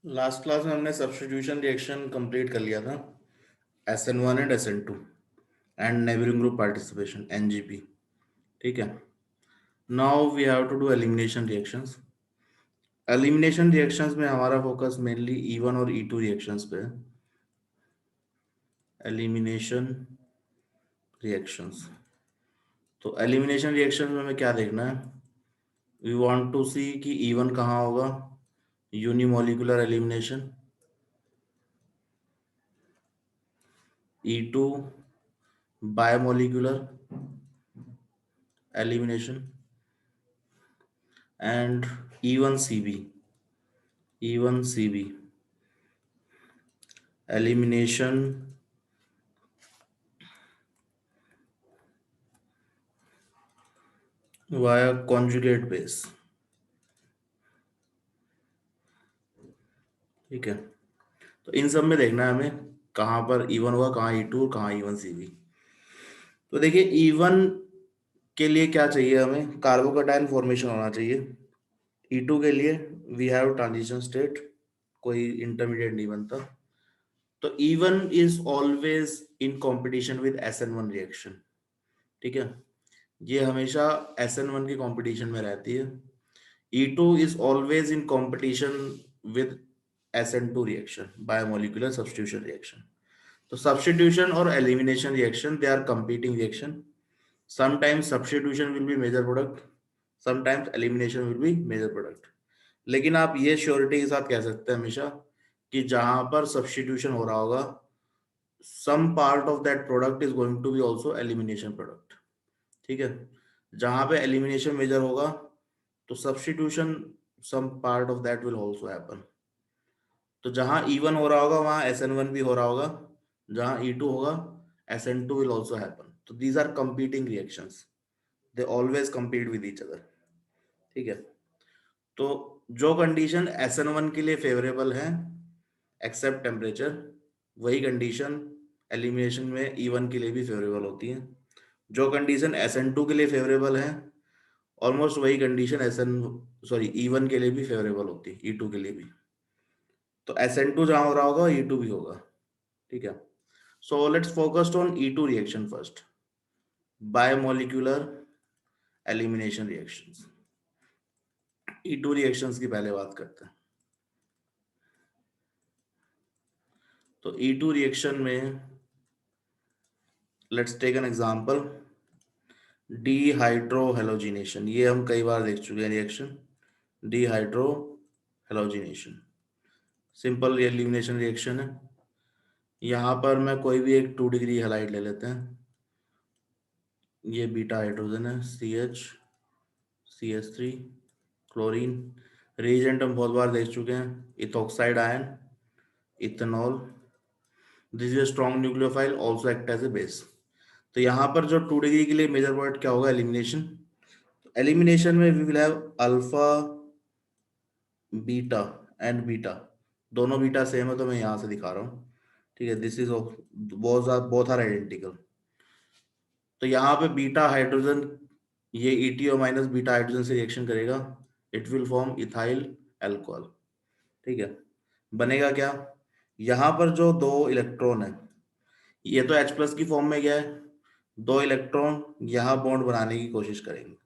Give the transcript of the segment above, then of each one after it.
Last class में हमने substitution reaction complete कर लिया था, SN1 and SN2 and neighbouring group participation NGP। ठीक है, now we have to do elimination reactions. Elimination reactions में हमारा फोकस मेनली E1 और E2 रिएक्शंस पे है। एलिमिनेशन रिएक्शंस, तो एलिमिनेशन रिएक्शन में हमें क्या देखना है? वी वांट टू सी कि E1 कहाँ होगा, unimolecular elimination, E2 biomolecular elimination and E1CB elimination via conjugate base। ठीक है, तो इन सब में देखना है हमें कहाँ पर E1 हुआ, कहाँ E2, कहाँ E1CB। तो देखिए E1 के लिए क्या चाहिए, हमें कार्बोकैटायन फॉर्मेशन होना चाहिए। E2 के लिए वी हैव ट्रांजिशन स्टेट, कोई इंटरमीडिएट नहीं बनता। तो E1 is always in competition with SN1 reaction. ठीक है, ये हमेशा SN1 की कंपटीशन में रहती है। E2 is always in competition with SN2 reaction, biomolecular substitution reaction. So substitution or elimination reaction, they are competing reaction. Sometimes substitution will be major product, sometimes elimination will be major product. लेकिन आप ये surety के साथ कह सकते हैं हमेशा कि जहां पर सब्स्टिट्यूशन हो रहा होगा, some part of that product is going to be also elimination product। ठीक है, जहां पे elimination मेजर होगा तो substitution some part of that will also happen। तो जहां E1 हो रहा होगा वहां SN1 भी हो रहा होगा, जहां E2 होगा SN2 will also happen। तो these are competing reactions, they always compete with each other। ठीक है, तो जो कंडीशन SN1 के लिए फेवरेबल है एक्सेप्ट टेम्परेचर, वही कंडीशन एलिमिनेशन में E1 के लिए भी फेवरेबल होती है। जो कंडीशन SN2 के लिए फेवरेबल है ऑलमोस्ट वही कंडीशन E1 के लिए भी फेवरेबल होती है, E2 के लिए भी। तो SN2 जहां हो रहा होगा E2 भी होगा। ठीक है, so let's focused on E2 reaction first, bimolecular elimination reactions. E2 reactions की पहले बात करते हैं। तो E2 रिएक्शन में let's take an example, dehydrohalogenation. ये हम कई बार देख चुके हैं reaction, dehydrohalogenation simple elimination reaction है। यहाँ पर मैं कोई भी एक 2 डिग्री हैलाइड ले लेते हैं। ये बीटा हाइड्रोजन है, CH3 क्लोरीन। रिएजेंट हम बहुत बार देख चुके हैं, ethoxide ion, ethanol. This is strong nucleophile, also act as a base. तो यहाँ पर जो 2 डिग्री के लिए मेजर वर्ड क्या होगा, एलिमिनेशन। एलिमिनेशन में we will have alpha, beta and beta. दोनों बीटा सेम है तो मैं यहाँ से दिखा रहा हूँ। ठीक है, this is both are identical. तो यहाँ पे बीटा हाइड्रोजन, ये ETO माइनस बीटा हाइड्रोजन से रिएक्शन करेगा, it will form ethyl alcohol. ठीक है, बनेगा क्या, यहाँ पर जो 2 इलेक्ट्रॉन है, ये तो H+ की फॉर्म में गया है, 2 इलेक्ट्रॉन यहाँ बॉन्ड बनाने की कोशिश करेंगे।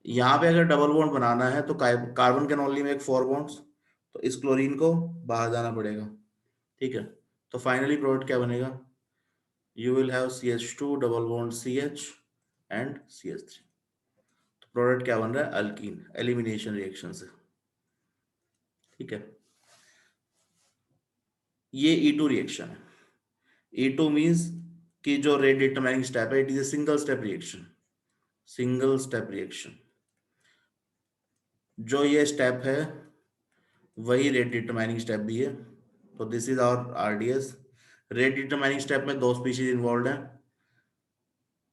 यहाँ पे अगर डबल बॉन्ड बनाना है तो carbon can only make 4 bonds, तो इस क्लोरीन को बाहर जाना पड़ेगा। ठीक है, तो फाइनली प्रोडक्ट क्या बनेगा, you will have CH2 double bond CH and CH3। तो प्रोडक्ट क्या बन रहा है, अल्कीन, एलिमिनेशन रिएक्शन से। ठीक है, ये E2 रिएक्शन है। E2 मींस कि जो रेट डिटरमाइनिंग स्टेप है, it is a single step reaction, single step reaction. जो ये स्टेप है वही रेट डिटरमाइनिंग स्टेप भी है। तो this is our RDS। Rate determining step में 2 स्पीशीज इन्वॉल्व है,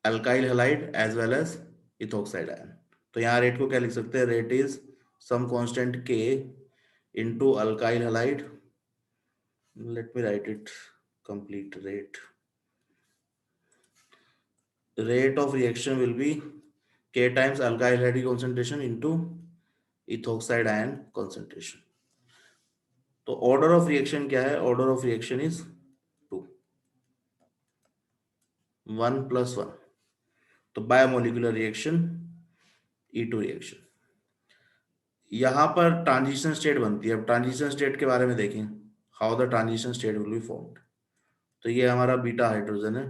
alkyl halide as well as ethoxide ion. तो यहाँ रेट को क्या लिख सकते हैं, rate is some constant K into alkyl halide. Let me write it complete. Rate of reaction will be K times alkyl halide concentration into ethoxide ion concentration। तो order of reaction क्या है? Order of reaction is 2, 1 + 1। तो biomolecular reaction, E2 reaction. यहां पर transition state बनती है। अब transition state के बारे में देखें, how the transition state will be formed. तो ये हमारा बीटा हाइड्रोजन है,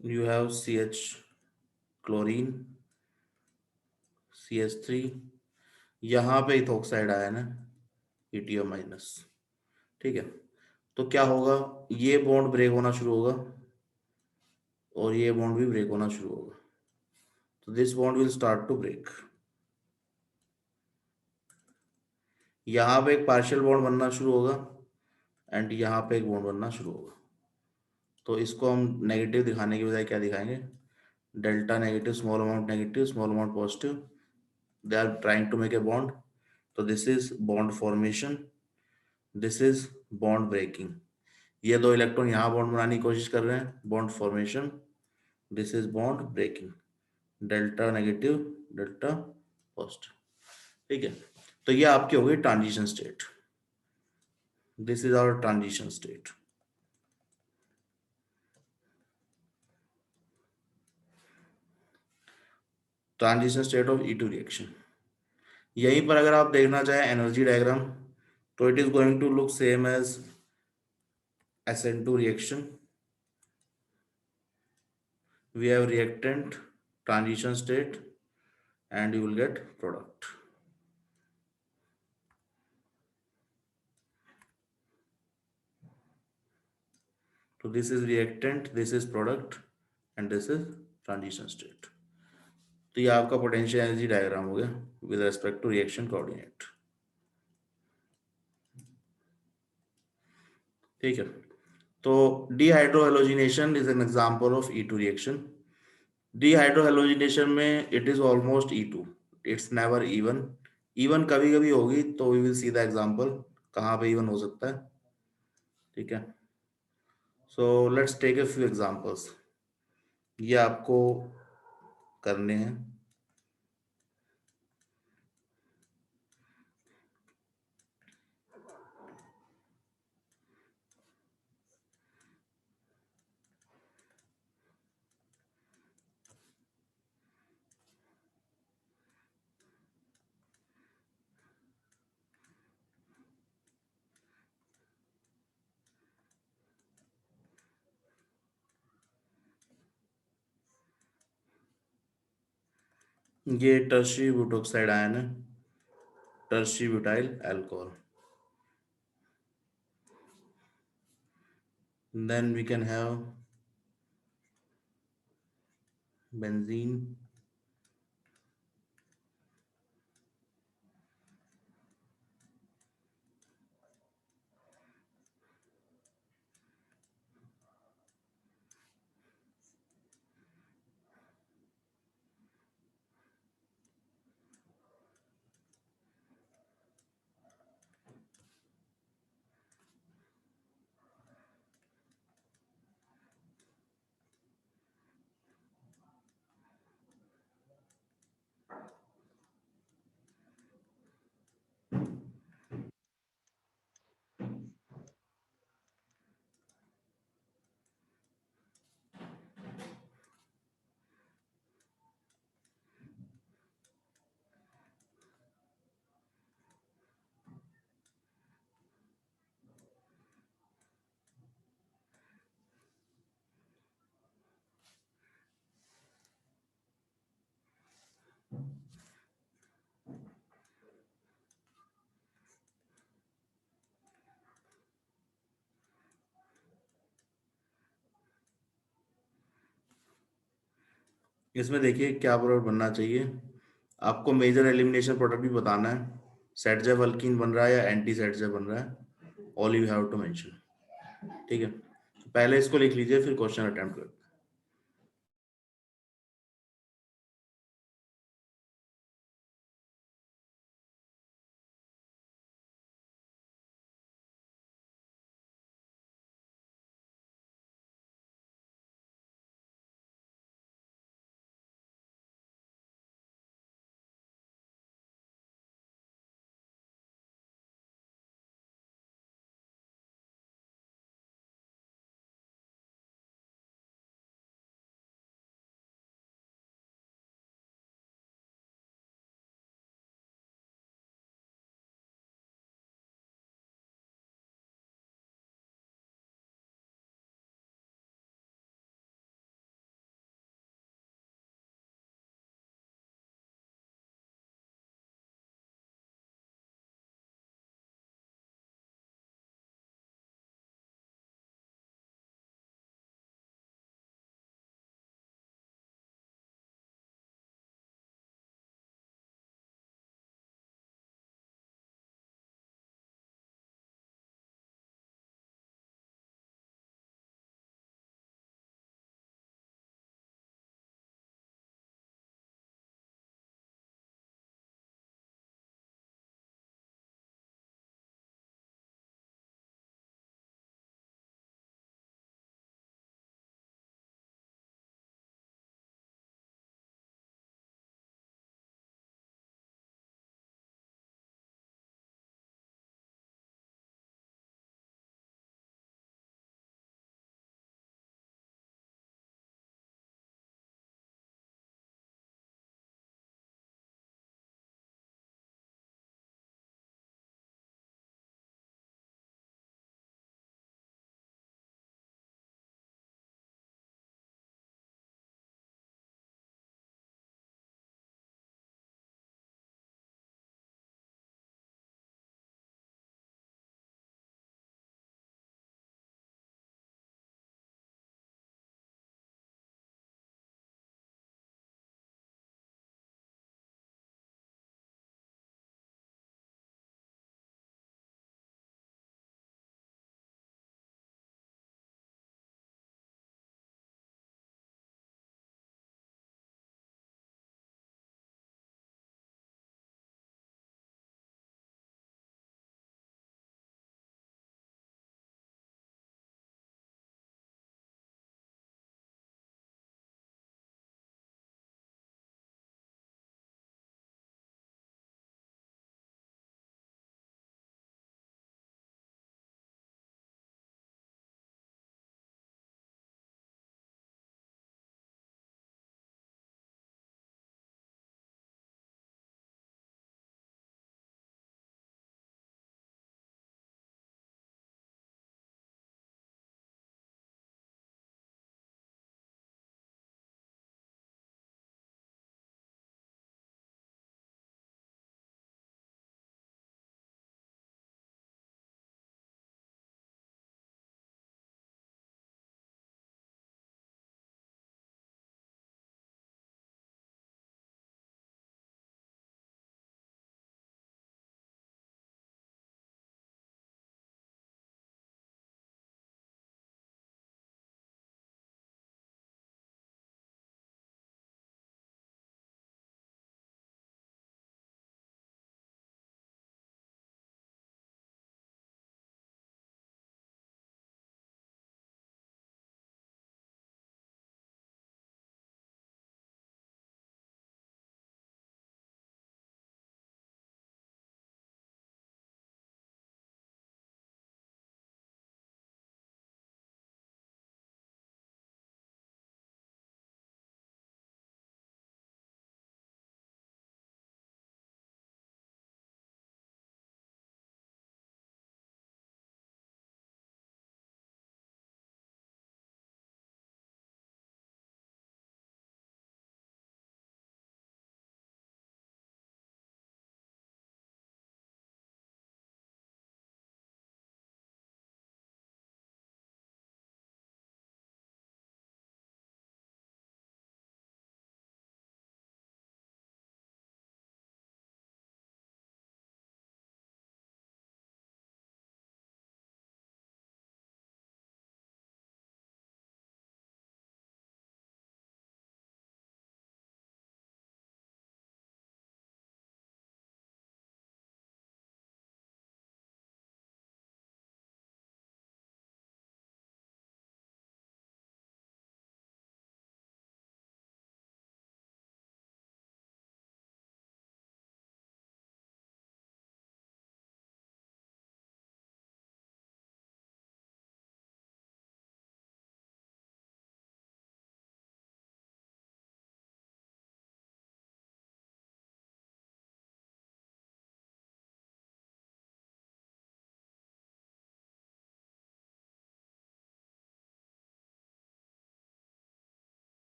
you have CH chlorine, CH3, यहाँ पे इथोक्साइड आया ना, ETO-। ठीक है, तो क्या होगा, ये बॉन्ड ब्रेक होना शुरू होगा और ये बॉन्ड भी ब्रेक होना शुरू होगा। तो this bond will start to break. यहाँ पे एक पार्शियल बॉन्ड बनना शुरू होगा एंड यहाँ पे एक बॉन्ड बनना शुरू होगा। तो इसको हम नेगेटिव दिखाने के बजाय क्या दिखाएंगे, delta negative, small amount negative, small amount positive, they are trying to make a bond. तो this is bond formation, this is bond breaking. ये दो इलेक्ट्रॉन यहाँ बॉन्ड बनाने की कोशिश कर रहे हैं, bond formation, this is bond breaking, delta negative, delta positive. ठीक है, तो ये आपकी हो गई transition state, this is our transition state. Transition state of E2 reaction. यहीं पर अगर आप देखना चाहें एनर्जी डायग्राम, तो it is going to look same as SN2 reaction. We have reactant, transition state, and you will get product. So this is reactant, this is product, and this is transition state. तो ये आपका potential energy diagram हो गया with respect to reaction coordinate. ठीक है, तो dehydrohalogenation is an example of E2 reaction. Dehydrohalogenation में it is almost E2, it's never E one. E one कभी कभी होगी, तो we will see the example कहाँ पे इवन हो सकता है। ठीक है, so let's take a few examples, ये आपको करने हैं। ये टर्शियरी ब्यूटोक्साइड आयन है, tertiary butyl alcohol. Then we can have benzene, इसमें देखिए क्या प्रोडक्ट बनना चाहिए। आपको मेजर एलिमिनेशन प्रोडक्ट भी बताना है, सेटजेफ अल्कीन बन रहा है या एंटी सेटजेफ बन रहा है, all you have to mention. ठीक है, पहले इसको लिख लीजिए फिर क्वेश्चन अटेम्प्ट करते हैं।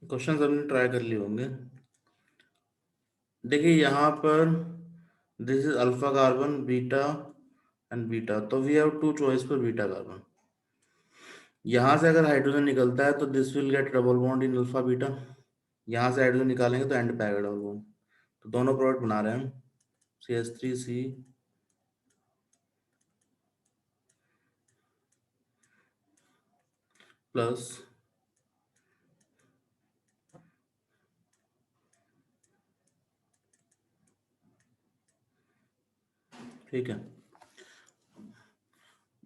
क्वेश्चन हमने ट्राई कर लिए होंगे। देखिए यहाँ पर this is alpha carbon beta and beta, तो we have two choice for beta carbon. यहाँ से अगर हाइड्रोजन निकलता है तो this will get double bond in alpha beta, यहाँ से हाइड्रोजन निकालेंगे तो एंड पे आएगा डबल बॉन्ड। तो दोनों प्रोडक्ट बना रहे हैं हम, CH3C प्लस ठीक है।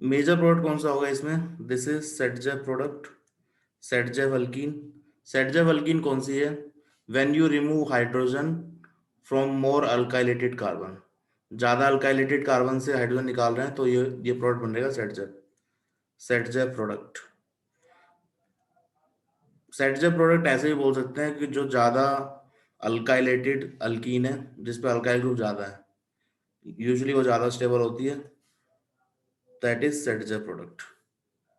मेजर प्रोडक्ट कौन सा होगा इसमें? This is Saytzeff product, Saytzeff alkene. Saytzeff alkene कौन सी है? When you remove hydrogen from more alkylated carbon, ज्यादा अल्काइलेटेड कार्बन से हाइड्रोजन निकाल रहे हैं तो ये प्रोडक्ट बनेगा सेटजेफ, सेटजेफ प्रोडक्ट। सेटजेफ प्रोडक्ट ऐसे भी बोल सकते हैं कि जो ज्यादा अल्काइलेटेड अल्कीन है, जिसपे अल्काइल ग्रुप ज्यादा है, यूजुअली वो ज्यादा स्टेबल होती है, दैट इज सेटजेफ प्रोडक्ट।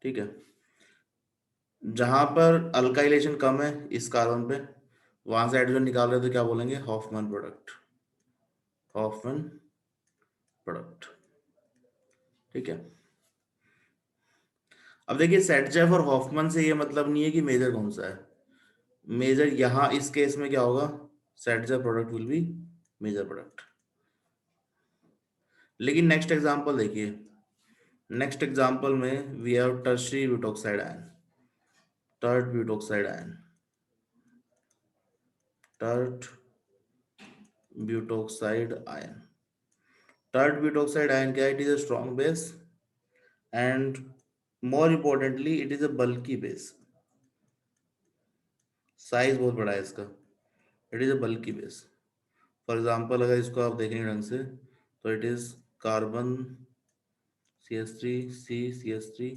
ठीक है। जहां पर अल्काइलेशन कम है इस कार्बन पे, वहां से हाइड्रोजन निकाल रहे हैं तो क्या बोलेंगे? Hofmann product, Hofmann product. ठीक है। अब देखिए सेटजेफ और हॉफमैन से ये मतलब नहीं है कि मेजर कौन सा है। मेजर यहाँ इस केस में क्या होगा? Saytzeff product will be major product. लेकिन नेक्स्ट एग्जांपल देखिए, नेक्स्ट एग्जांपल में we have tertiary butoxide ion, tert butoxide ion, tert butoxide ion. Tert butoxide ion क्या है? It is a strong base and more importantly it is a bulky base. Size बहुत बड़ा है इसका, it is a bulky base. For example अगर इसको आप देखेंगे ढंग से तो it is carbon CH3C,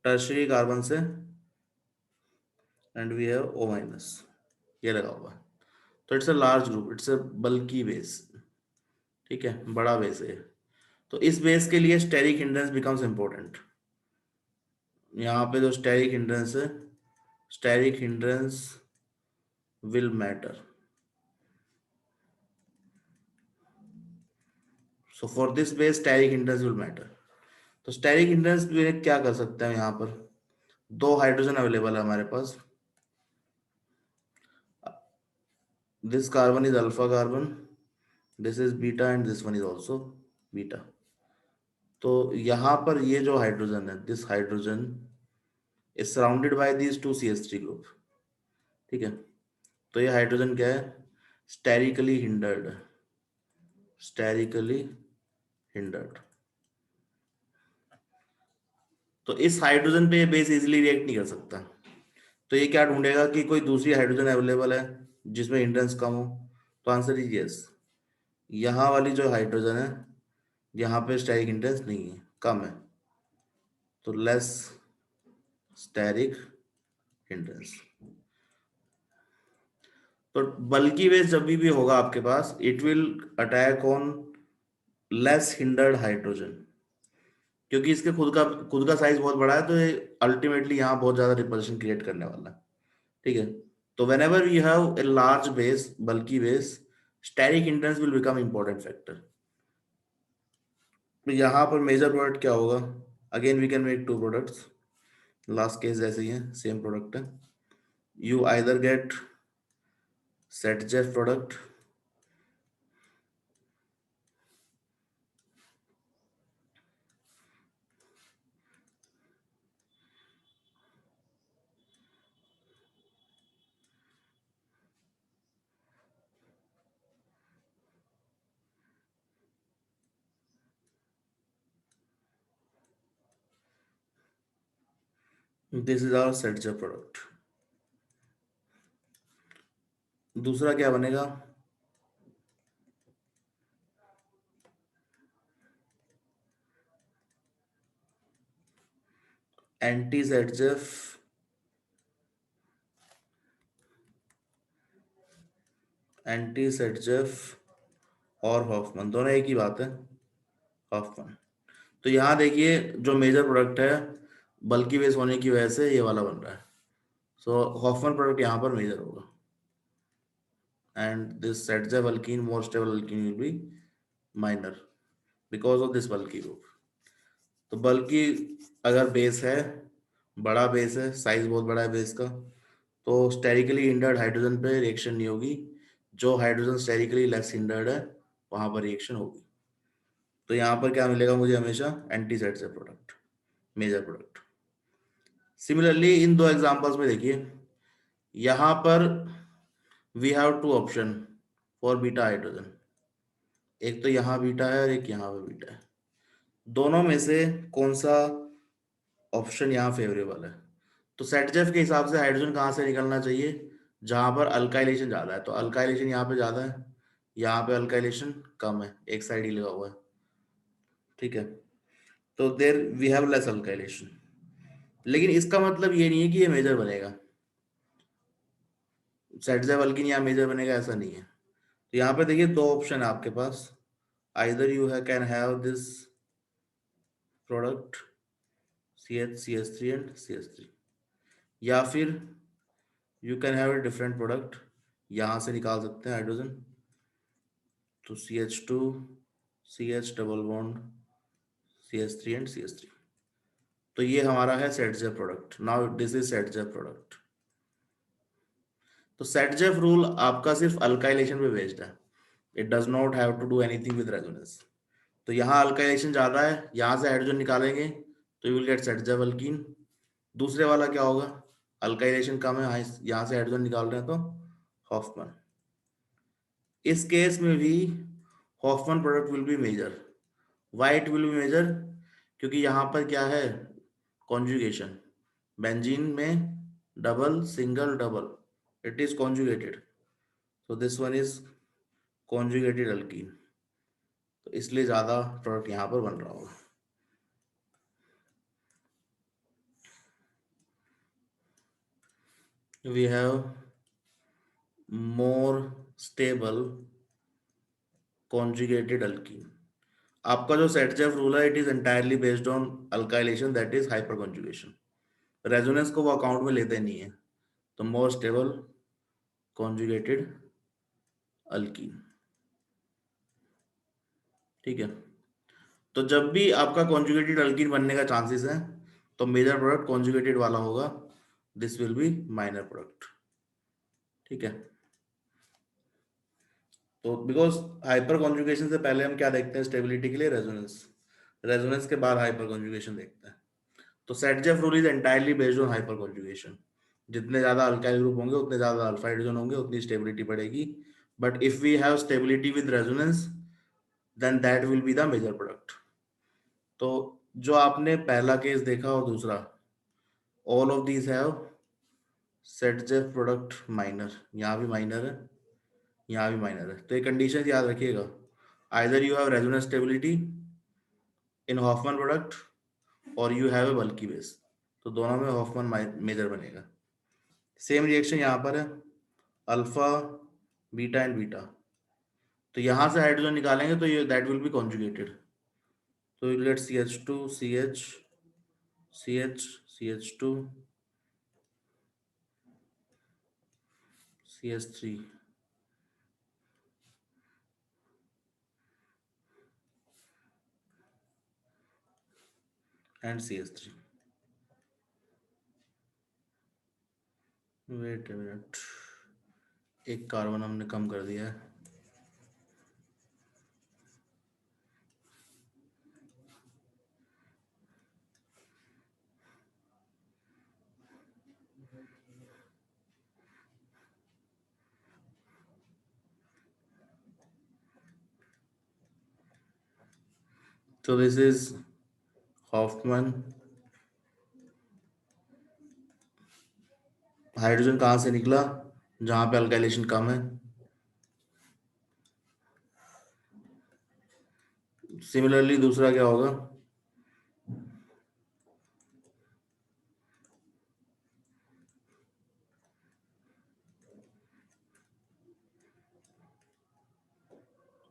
tertiary carbon से, एंड वी हैव O-, ये लगा हुआ है। तो it's a large group, it's a bulky base. ठीक है, बड़ा बेस है। तो इस बेस के लिए स्टेरिक हिंड्रेंस बिकम्स इंपॉर्टेंट। यहाँ पे जो स्टेरिक हिंड्रेंस है, steric hindrance will matter. So for this base steric hindrance will matter. तो स्टेरिक हिंड्रेंस में क्या कर सकते हैं? यहाँ पर दो हाइड्रोजन अवेलेबल है हमारे पास, this carbon is alpha carbon, this is beta and this one is also beta. तो यहाँ पर ये जो हाइड्रोजन है, this hydrogen is surrounded by these two CH3 group. ठीक है। तो ये हाइड्रोजन क्या है? Sterically hindered, sterically hindered. तो इस हाइड्रोजन पे ये बेस इजीली रिएक्ट नहीं कर सकता। तो ये क्या ढूंढेगा कि कोई दूसरी हाइड्रोजन अवेलेबल है जिसमें हिंड्रेंस कम हो। तो आंसर इज यस। यहाँ वाली जो हाइड्रोजन है, यहाँ पे स्टेरिक हिंड्रेंस नहीं है, कम है, तो लेस स्टेरिक हिंड्रेंस। तो बल्की बेस जब भी होगा आपके पास, it will attack on less hindered hydrogen, क्योंकि इसके खुद का साइज बहुत बड़ा है, तो ये अल्टीमेटली यहाँ बहुत ज्यादा रिपल्शन क्रिएट करने वाला है। ठीक है। तो whenever you have a large base, bulky base, steric hindrance will become important factor. तो यहाँ पर मेजर प्रोडक्ट क्या होगा? Again we can make two products, last case जैसे ही है, सेम प्रोडक्ट है। You either get Saytzeff product, this is our Saytzeff product. दूसरा क्या बनेगा? एंटी सेटजेफ, एंटी सेटजेफ और हॉफमैन, दोनों एक ही बात है, हॉफमैन। तो यहाँ देखिए जो मेजर प्रोडक्ट है, बल्की बेस होने की वजह से ये वाला बन रहा है, सो हॉफमैन प्रोडक्ट यहाँ पर मेजर होगा, and this सेटजेफ alkyne more stable alkyne will be minor because of this bulky group. तो बल्कि अगर बेस है, बड़ा बेस है, साइज बहुत बड़ा है बेस का, तो स्टेरिकली हिंडर्ड हाइड्रोजन पे रिएक्शन नहीं होगी, जो हाइड्रोजन स्टेरिकली लेस हिंडर्ड है वहां पर रिएक्शन होगी। तो यहाँ पर क्या मिलेगा मुझे हमेशा, anti Saytzeff product, major product. Similarly इन दो एग्जांपल्स में देखिए, यहाँ पर we have two option for beta hydrogen, एक तो यहाँ बीटा है और एक यहाँ पे बीटा है। दोनों में से कौन सा ऑप्शन यहाँ फेवरेबल है? तो सेटजेफ के हिसाब से हाइड्रोजन कहाँ से निकलना चाहिए, जहां पर अल्काइलेशन ज्यादा है। तो अल्काइलेशन यहाँ पे ज्यादा है, यहाँ पे अल्काइलेशन कम है, एक साइड ही लगा हुआ है, ठीक है। तो there we have less alkylation, लेकिन इसका मतलब ये नहीं है कि ये मेजर बनेगा, सेटजेफ अल्किन यहाँ मेजर बनेगा ऐसा नहीं है। तो यहाँ पे देखिए दो ऑप्शन है आपके पास, either you can have this product CH CH3 and CH3, या फिर you can have a different product, यहाँ से निकाल सकते हैं हाइड्रोजन, तो CH2 CH double bond CH3 and CH3। तो ये हमारा है Saytzeff product. Now this is Saytzeff product. तो सेटजेफ रूल आपका सिर्फ अल्काइलेशन पे बेस्ड है, it does not have to do anything with resonance. तो यहाँ अल्काइलेशन ज्यादा है, यहाँ से हाइड्रोजन निकालेंगे तो यू विल गेट सेटजेफ अल्कीन। दूसरे वाला क्या होगा, अल्काइलेशन कम है, यहाँ से हाइड्रोजन निकाल रहे हैं तो हॉफमैन। इस केस में भी Hofmann product will be major. Why it will be major? क्योंकि यहाँ पर क्या है, कॉन्जुगेशन, बेंजीन में double single double, it is conjugated, so this one is conjugated alkene, तो इसलिए ज्यादा प्रोडक्ट यहाँ पर बन रहा होगा। we have more stable conjugated alkene। आपका जो सेटजेफ रूल है, it is entirely based on alkylation, that is hyper conjugation, resonance को वो अकाउंट में लेते नहीं है। तो मोर स्टेबल कॉन्जुगेटेड अल्कीन, ठीक है। तो जब भी आपका कॉन्जुगेटेड अल्कीन बनने का चांसेस है, तो मेजर प्रोडक्ट कॉन्जुगेटेड वाला होगा, this will be minor product, ठीक है। तो बिकॉज हाइपर कॉन्जुगेशन से पहले हम क्या देखते हैं स्टेबिलिटी के लिए, रेजोनेंस, रेजोनेंस के बाद हाइपर कॉन्जुगेशन देखते हैं। तो Saytzeff rule is entirely based on hyper conjugation, जितने ज्यादा अल्काइल ग्रुप होंगे उतने ज्यादा अल्फा हाइड्रोजन होंगे, उतनी स्टेबिलिटी बढ़ेगी। But if we have stability with resonance, then that will be the major product. तो जो आपने पहला केस देखा और दूसरा, all of these have Saytzeff product minor, यहाँ भी माइनर है, यहाँ भी माइनर है। तो ये कंडीशन याद रखिएगा, either you have resonance stability in Hofmann product और you have a bulky base, तो दोनों में हॉफमैन मेजर बनेगा। सेम रिएक्शन यहाँ पर है, अल्फा बीटा एंड बीटा, तो यहाँ से हाइड्रोजन निकालेंगे तो ये दैट विल बी कॉन्जुगेटेड, तो you get CH2 CH CH CH2 CH3 and CH3। Wait a minute, एक कार्बन हमने कम कर दिया है। तो दिस इज हॉफमैन। हाइड्रोजन कहाँ से निकला, जहां पे अल्काइलेशन कम है। सिमिलरली दूसरा क्या होगा,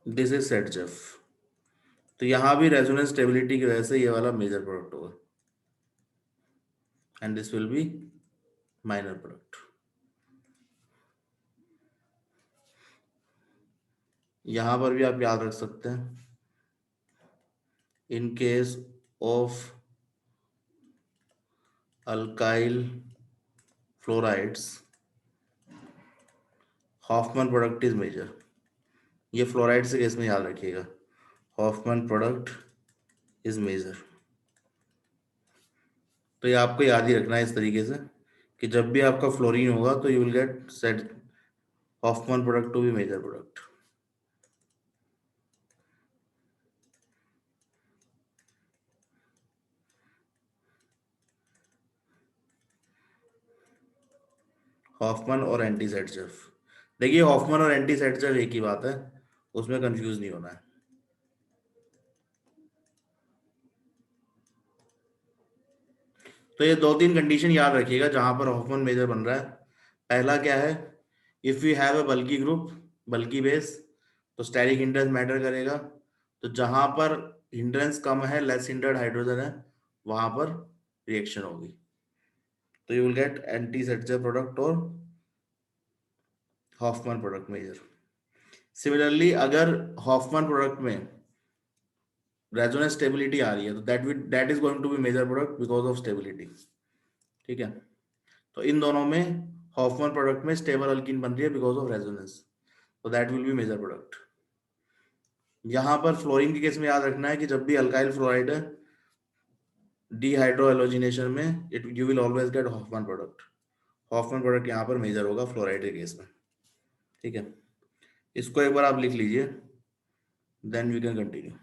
दिस इज सेटजेफ। तो यहाँ भी रेजोनेंस स्टेबिलिटी की वजह से ये वाला मेजर प्रोडक्ट होगा, and this will be minor product. यहां पर भी आप याद रख सकते हैं, in case of alkyl fluorides Hofmann product is major. ये फ्लोराइड से केस में याद रखिएगा, हॉफमैन प्रोडक्ट इज मेजर। तो ये आपको याद ही रखना है इस तरीके से कि जब भी आपका फ्लोरीन होगा तो you will get set Hofmann product to be major product. Hofmann और एंटी सेटजेफ, देखिए हॉफमैन और एंटी सेटजेफ एक ही बात है, उसमें कंफ्यूज नहीं होना है। तो ये दो तीन कंडीशन याद रखिएगा जहां पर हॉफमैन मेजर बन रहा है। पहला क्या है, if you have a bulky group, bulky base, तो स्टेरिक हिंड्रेंस मैटर करेगा। तो जहां पर हिंड्रेंस कम है, लेस हिंड्रेड हाइड्रोजन है, वहां पर रिएक्शन होगी। तो you will get anti Saytzeff product और हॉफमैन प्रोडक्ट मेजर। सिमिलरली अगर हॉफमैन प्रोडक्ट में रेजोनेंस स्टेबिलिटी आ रही है तो that is going to be major product because of stability. ठीक है, तो इन दोनों में हॉफमैन प्रोडक्ट में स्टेबल अल्कीन बन रही है बिकॉज ऑफ रेजोनेंस, तो that will be major product. यहां पर फ्लोरीन के केस में याद रखना है कि जब भी अल्काइल फ्लोराइड है डिहाइड्रो हेलोजिनेशन में, it you will always get Hofmann product. Hofmann product यहाँ पर मेजर होगा फ्लोराइड के केस में। ठीक है, इसको एक बार आप लिख लीजिए, देन वी कैन कंटिन्यू।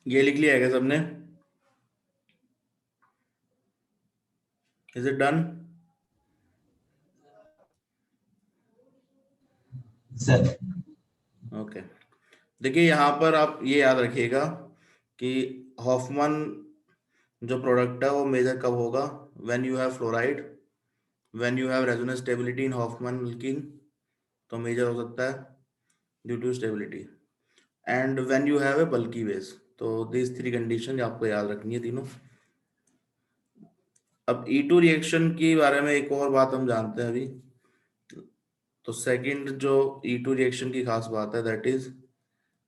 ये लिख लिया है क्या सबने? Is it done? Sir okay. देखिए यहाँ पर आप ये याद रखिएगा कि हॉफमैन जो प्रोडक्ट है वो मेजर कब होगा? When you have fluoride, when you have resonance stability in Hofmann alkene, तो मेजर हो सकता है due to stability, and when you have a bulky base. तो दिस थ्री कंडीशन आपको याद रखनी है तीनों। अब E2 रिएक्शन के बारे में एक और बात हम जानते हैं अभी। तो सेकंड जो E2 रिएक्शन की खास बात है, that is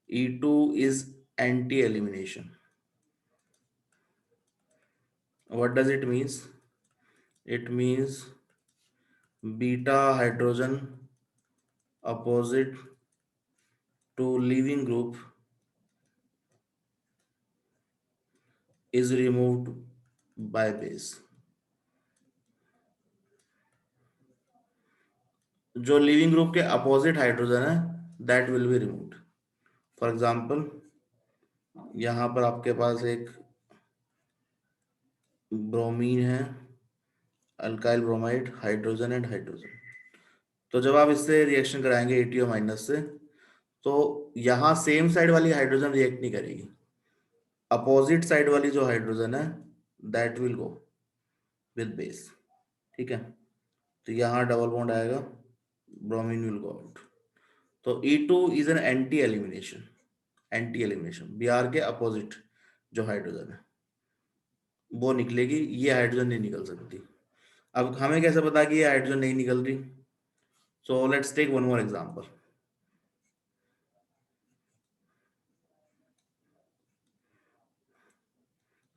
E2 is anti elimination. What does it means? It means beta hydrogen opposite to leaving group is removed by base. जो लीविंग ग्रुप के अपोजिट हाइड्रोजन है that will be removed. For example यहाँ पर आपके पास एक bromine है, alkyl bromide, hydrogen and hydrogen. तो जब आप इससे रिएक्शन कराएंगे ATO माइनस से, तो यहाँ सेम साइड वाली हाइड्रोजन रिएक्ट नहीं करेगी, अपोजिट साइड वाली जो हाइड्रोजन है that will go with base. ठीक है, तो यहाँ डबल बॉन्ड आएगा, ब्रोमीन विल गो आउट। तो E2 is an anti elimination. Anti elimination, Br के अपोजिट जो हाइड्रोजन है वो निकलेगी, ये हाइड्रोजन नहीं निकल सकती। अब हमें कैसे पता कि ये हाइड्रोजन नहीं निकल रही? So let's take one more example.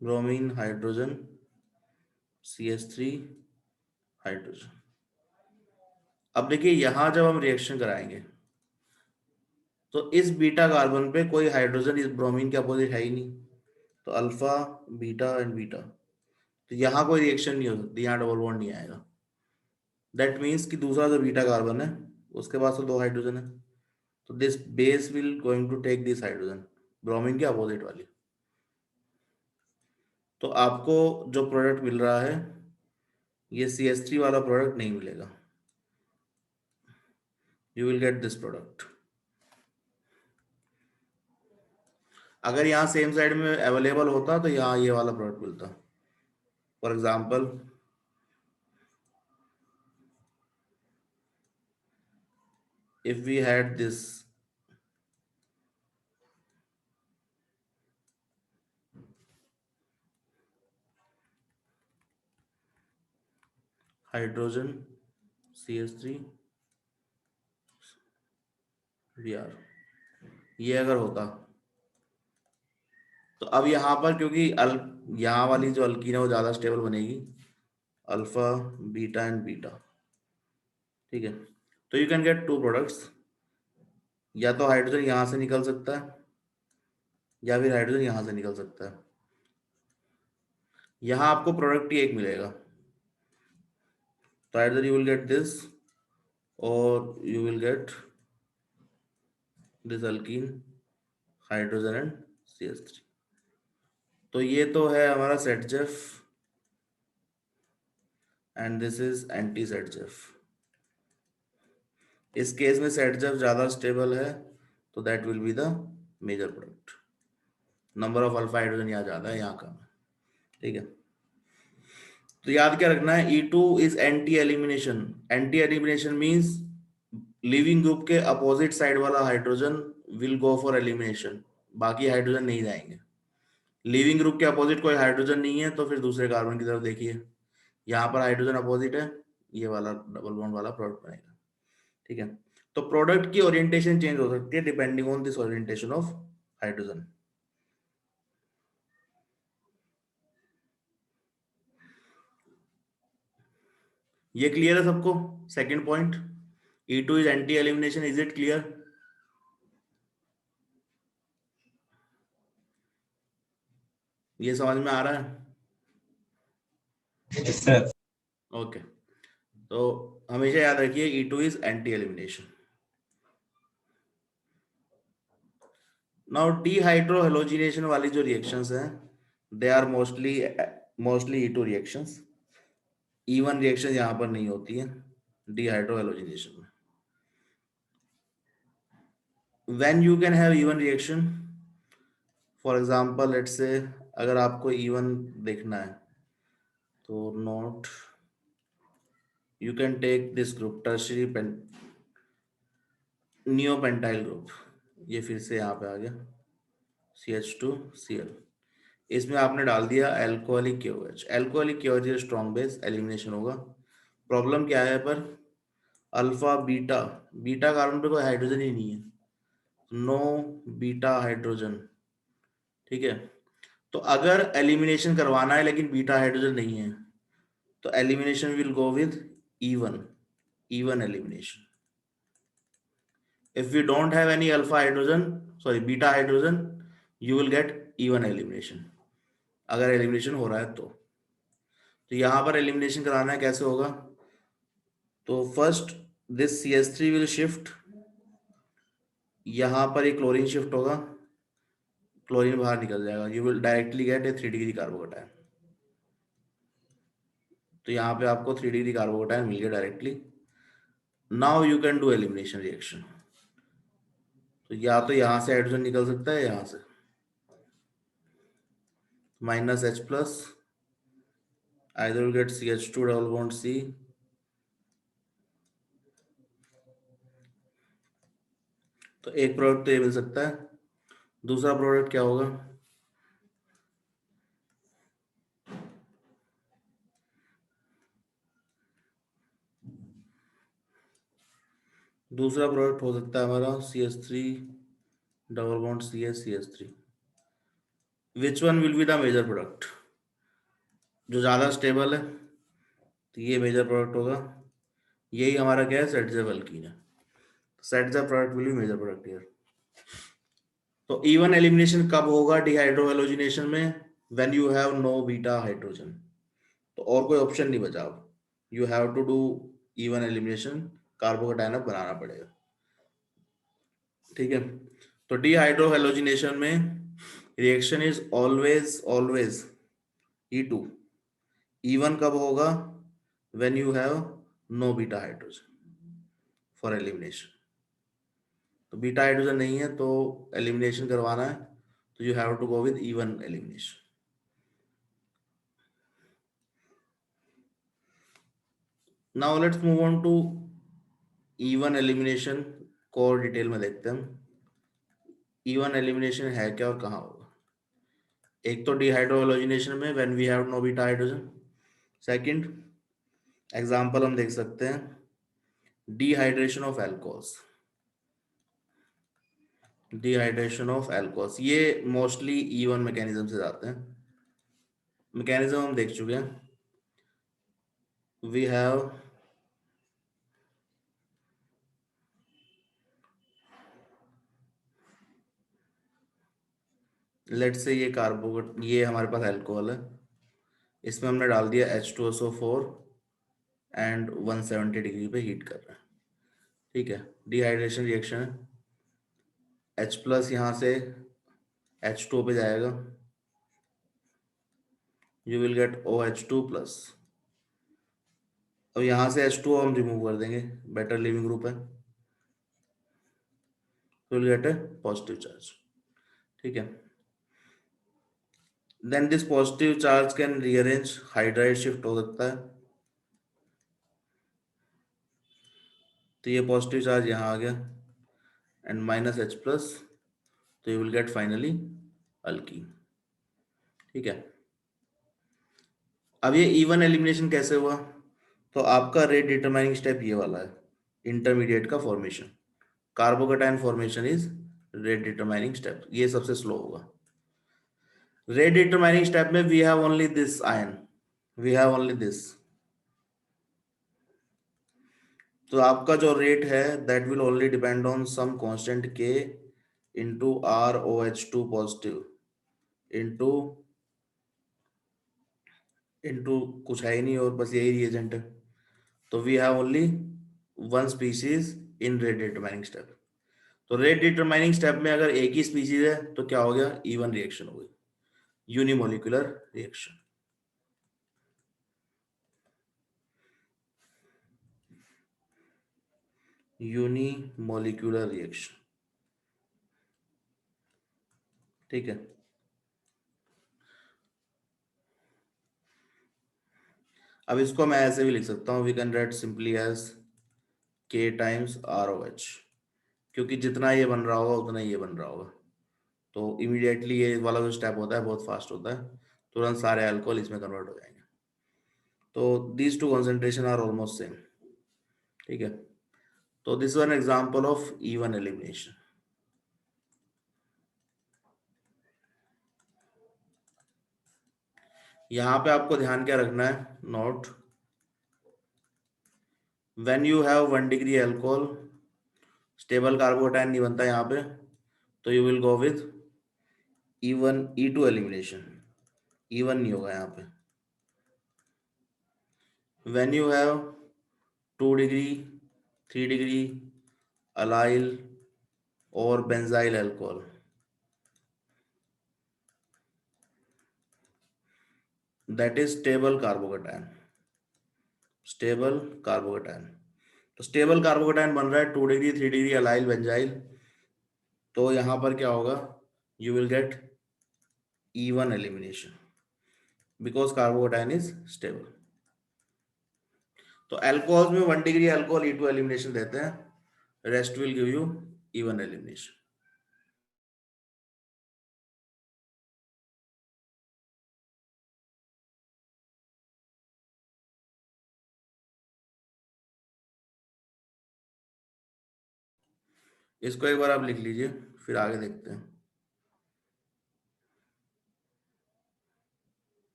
Bromine, hydrogen, CH3, hydrogen. अब देखिए यहां जब हम रिएक्शन कराएंगे तो इस बीटा कार्बन पे कोई हाइड्रोजन इस ब्रोमीन के अपोजिट है ही नहीं, तो अल्फा, बीटा एंड बीटा, तो यहाँ कोई रिएक्शन नहीं हो सकती, यहाँ डबल बॉन्ड नहीं आएगा। दैट मीन्स कि दूसरा जो बीटा कार्बन है उसके पास तो दो हाइड्रोजन है, तो this base will going to take this hydrogen, bromine के अपोजिट वाली। तो आपको जो प्रोडक्ट मिल रहा है ये CH3 वाला प्रोडक्ट नहीं मिलेगा, you will get this product. अगर यहाँ सेम साइड में अवेलेबल होता तो यहाँ ये वाला प्रोडक्ट मिलता। For example if we had this hydrogen, CH3, Br, ये अगर होता तो अब यहाँ पर क्योंकि यहाँ वाली जो अल्कीन है वो ज्यादा स्टेबल बनेगी, अल्फा, बीटा एंड बीटा। ठीक है, तो you can get two products, या तो हाइड्रोजन यहाँ से निकल सकता है या फिर हाइड्रोजन यहाँ से निकल सकता है। यहाँ आपको प्रोडक्ट ही एक मिलेगा, तो either you will get this or you will get this alkene, hydrogen and CH3। तो ये तो है हमारा Saytzeff and this is anti Saytzeff. इस केस में सेटजेफ ज्यादा स्टेबल है तो that will be the major product. Number of alpha hydrogen यहाँ ज्यादा है, यहाँ कम है। ठीक है, तो याद क्या रखना है, E2 is anti elimination. Anti elimination means leaving group के अपोजिट साइड वाला hydrogen will go for elimination, बाकी हाइड्रोजन नहीं जाएंगे। लिविंग ग्रुप के अपोजिट कोई हाइड्रोजन नहीं है तो फिर दूसरे कार्बन की तरफ देखिए, यहाँ पर हाइड्रोजन अपोजिट है, ये वाला डबल बॉन्ड वाला प्रोडक्ट बनेगा। ठीक है, तो प्रोडक्ट की ओरिएंटेशन चेंज हो सकती है depending on this orientation of hydrogen. ये क्लियर है सबको? Second point, E2 is anti elimination, is it clear? ये समझ में आ रहा है? सर ओके, तो हमेशा याद रखिए E2 is anti elimination. Now dehydrohalogenation वाली जो रिएक्शंस हैं they are mostly E2 reactions. E1 reaction यहाँ पर नहीं होती है डीहाइड्रोहेलोजिनेशन में। When you can have E1 reaction, for example let's say अगर आपको E1 देखना है तो note you can take this group tertiary neopentyl group. ये फिर से यहाँ पे आ गया CH2Cl। इसमें आपने डाल दिया alcoholic KOH। Alcoholic KOH strong base, elimination होगा। प्रॉब्लम क्या है पर अल्फा बीटा, बीटा कार्बन पे कोई हाइड्रोजन ही नहीं है, नो बीटा हाइड्रोजन। ठीक है, तो अगर एलिमिनेशन करवाना है लेकिन बीटा हाइड्रोजन नहीं है तो elimination will go with E1, E1 elimination. if we don't have any alpha hydrogen, sorry beta hydrogen, you will get E1 elimination अगर एलिमिनेशन हो रहा है तो यहां पर एलिमिनेशन कराना है कैसे होगा, तो first this CH3 will shift, यहां पर एक क्लोरीन शिफ्ट होगा, क्लोरीन बाहर निकल जाएगा, you will directly get A 3 degree carbocation. तो यहाँ पे आपको 3 डिग्री कार्बोकेटायन मिल गया directly. Now you can do elimination reaction. तो या तो यहाँ से हाइड्रोजन निकल सकता है, यहाँ से -H+, either will get CH2 double bond C, तो एक प्रोडक्ट तो ये मिल सकता है। दूसरा प्रोडक्ट क्या होगा, दूसरा प्रोडक्ट हो सकता है हमारा CH3 double bond CH3। Which one will be the major product, जो ज़्यादा स्टेबल है तो ये मेजर प्रोडक्ट होगा। यही हमारा क्या है, सेटजेब अल्कीन है, Saytzeff product will be major product here. तो E1 एलिमिनेशन कब होगा डिहाइड्रोहेलोजिनेशन में, when you have no beta hydrogen. तो और कोई ऑप्शन नहीं बचा, अब you have to do E1 elimination, carbocation बनाना पड़ेगा। ठीक है, तो डिहाइड्रोहेलोजिनेशन में reaction is always always E2। E1 कब होगा, when you have no beta hydrogen for elimination. तो बीटा हाइड्रोजन नहीं है तो एलिमिनेशन करवाना है तो you have to go with E1 elimination. Now let's move on to E1 elimination को और डिटेल में देखते हैं हम। E1 एलिमिनेशन है क्या और कहाँ होगा। एक तो डिहाइड्रोहेलोजिनेशन में when we have no beta hydrogen. Second example हम देख सकते हैं dehydration of alcohols, dehydration of alcohols ये मोस्टली E1 मैकेनिज्म से जाते हैं। मैकेनिज्म हम देख चुके हैं, वी हैव लेट से ये कार्बोकेट, ये हमारे पास अल्कोहल है, इसमें हमने डाल दिया H2SO4 एंड 170 डिग्री पे हीट कर रहे हैं। ठीक है, डिहाइड्रेशन रिएक्शन है, H+ यहाँ से H2 पे जाएगा, यू विल गेट OH2+। अब यहाँ से H2O हम रिमूव कर देंगे, बेटर लिविंग ग्रुप है, तो will get a positive charge. ठीक है, then this positive charge can rearrange, hydride shift हो सकता है, तो ये पॉजिटिव चार्ज यहाँ आ गया एंड -H+, तो you will gate finally alkyne. ठीक है, अब ये E1 एलिमिनेशन कैसे हुआ, तो आपका रेट डिटरमाइनिंग स्टेप ये वाला है, इंटरमीडिएट का formation, carbocation formation is rate determining step, ये सबसे स्लो होगा। रेट डिटरमाइनिंग स्टेप में we have only this ion, we have only this, तो आपका जो रेट है that will only depend on some constant K into ROH2 positive into into कुछ है ही नहीं और बस यही रिएजेंट है, तो we have only one species in rate determining step. तो रेट डिटरमाइनिंग स्टेप में अगर एक ही स्पीशीज है तो क्या हो गया, इवन रिएक्शन हो गई, यूनिमोलिकुलर रिएक्शन। यूनिमोलिकुलर रिएक्शन, ठीक है। अब इसको मैं ऐसे भी लिख सकता हूँ, we can write simply as K times R O H, क्योंकि जितना ये बन रहा होगा उतना ये बन रहा होगा, तो इमीडिएटली ये वाला जो स्टेप होता है बहुत फास्ट होता है, तुरंत सारे अल्कोहल इसमें कन्वर्ट हो जाएंगे। तो these two concentration are almost same, ठीक है। तो this one example of E one elimination. यहां पे आपको ध्यान क्या रखना है, note when you have 1 degree alcohol, stable carbocation नहीं बनता यहाँ पे, तो you will go with E one E2 elimination, E one नहीं होगा यहाँ पे। When you have 2 degree 3 degree allyl और benzyl alcohol, that is stable carbocation, stable carbocation. तो स्टेबल कार्बोकेटाइन बन रहा है 2 डिग्री 3 डिग्री अलाइल बेंजाइल, तो यहां पर क्या होगा, you will get even elimination because carbocation is stable. तो अल्कोहल में 1 डिग्री अल्कोहल E2 एलिमिनेशन देते हैं, rest will give you even elimination. इसको एक बार आप लिख लीजिए, फिर आगे देखते हैं।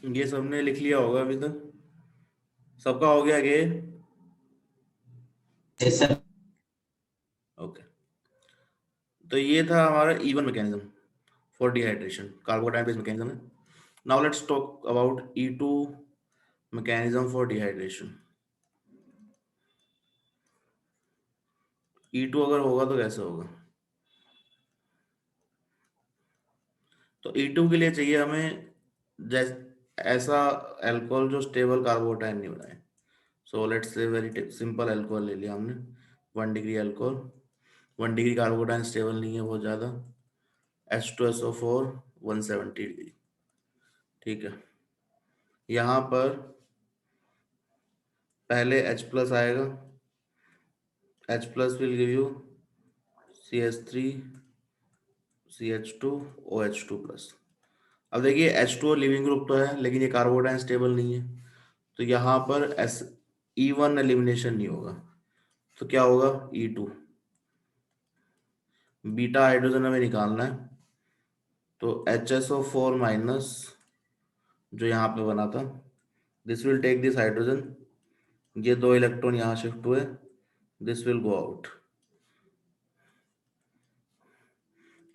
ये सबने लिख लिया होगा अभी तक, सबका हो गया ये? Yes sir. ओके, तो ये था हमारा E one mechanism for dehydration, carbocation based mechanism है। Now let's talk about E2 mechanism for dehydration. E2 अगर होगा तो कैसे होगा? तो E2 के लिए चाहिए हमें जैस ऐसा अल्कोहल जो स्टेबल कार्बोटाइन नहीं बनाए। So let's say very simple alcohol ले लिया हमने, 1 डिग्री अल्कोहल, 1 डिग्री कार्बोटाइन स्टेबल नहीं है बहुत ज़्यादा, H2SO4 170 डिग्री। ठीक है, यहाँ पर पहले H प्लस आएगा, H plus will give you CH3 CH2 OH2 plus. अब देखिए H2O लिविंग ग्रुप तो है, लेकिन ये कार्बोटाइन स्टेबल नहीं है, तो यहाँ पर E1 एलिमिनेशन नहीं होगा, तो क्या होगा? E2, बीटा हाइड्रोजन हमें निकालना है, तो HSO4 माइनस जो यहाँ पे बना था, this will take this hydrogen, ये 2 इलेक्ट्रॉन यहाँ शिफ्ट हुए, this will go out,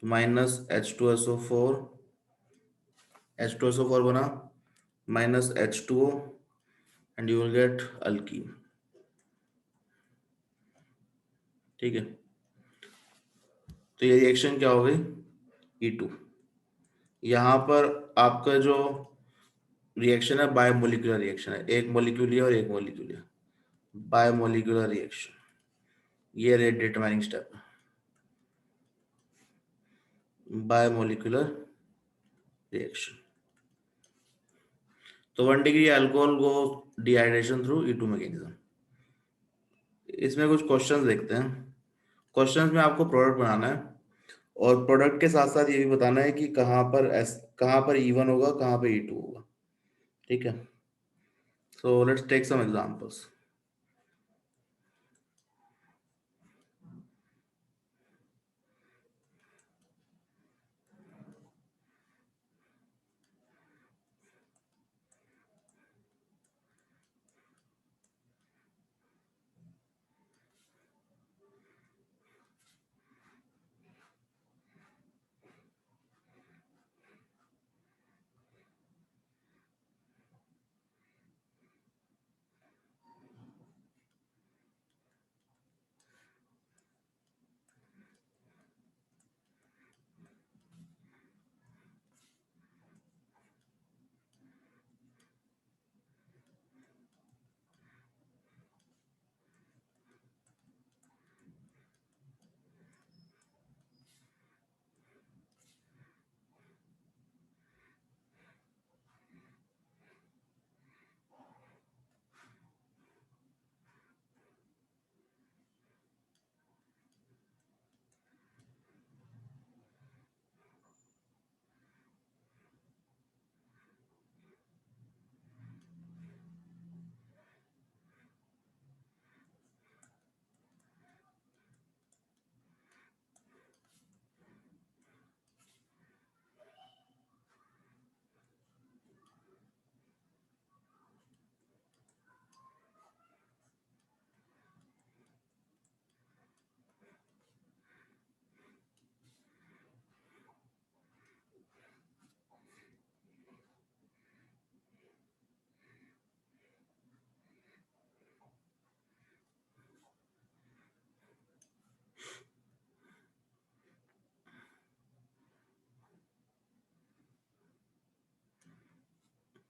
minus H2SO4 बना, minus H2O, and you will get alkene. ठीक है, तो ये रिएक्शन क्या हो गई? E2। यहाँ पर आपका जो रिएक्शन है बायोमोलिकुलर रिएक्शन है, एक मोलिक्यूल लिया और एक मोलिक्यूल लिया, बायोमोलिकुलर रिएक्शन, ये रेट डिटरमाइनिंग स्टेप है, बायोमोलिकुलर रिएक्शन। तो 1 डिग्री अल्कोहल को डिहाइड्रेशन थ्रू E2 मैकेनिज्म। इसमें कुछ क्वेश्चंस देखते हैं। क्वेश्चंस में आपको प्रोडक्ट बनाना है, और प्रोडक्ट के साथ साथ ये भी बताना है कि कहाँ पर E1 होगा, कहाँ पर E2 होगा। ठीक है, so let's take some examples.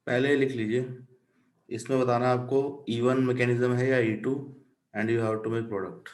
पहले लिख लीजिए, इसमें बताना है आपको E1 मैकेनिज्म है या E2, and you have to make product.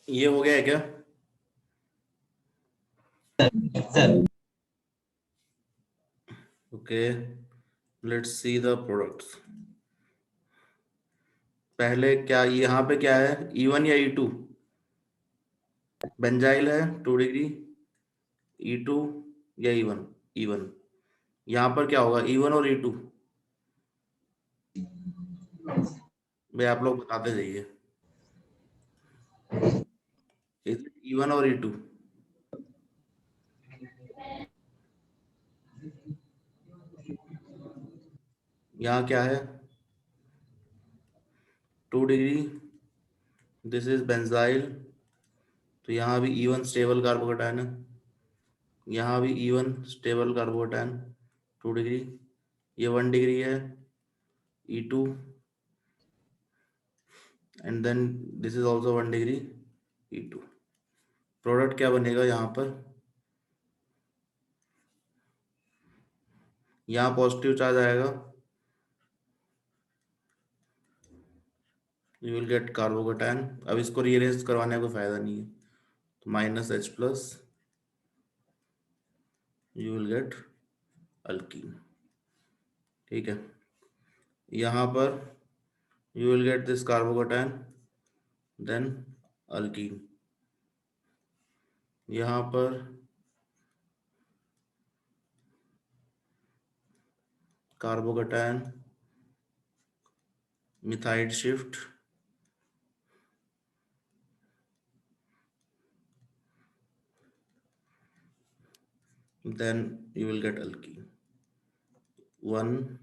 ये हो गया है क्या? Sir okay, let's see the products. पहले क्या यहाँ पे क्या है, E1 या E2? बेंजाइल है 2 डिग्री, E2 या E1? E1। यहाँ पर क्या होगा, E1 और E2? भाई आप लोग बताते जाइए, E1 और E2? यहाँ क्या है, 2 डिग्री, दिस इज बेंजाइल, तो यहाँ भी E1 स्टेबल कार्बोकेटायन है, यहाँ भी E1 स्टेबल कार्बोकेटायन 2 डिग्री, ये 1 डिग्री है E2, and then this is also 1 degree E2। Product क्या बनेगा यहाँ पर, यहाँ पॉजिटिव चार्ज आएगा, यू विल गेट कार्बोकेटायन। अब इसको रीअरेंज करवाने का कोई फायदा नहीं है, तो -H+, you will get alkene. ठीक है, यहाँ पर you will get this carbocation, then alkene. यहाँ पर carbocation methyl shift, then you will get alkene, one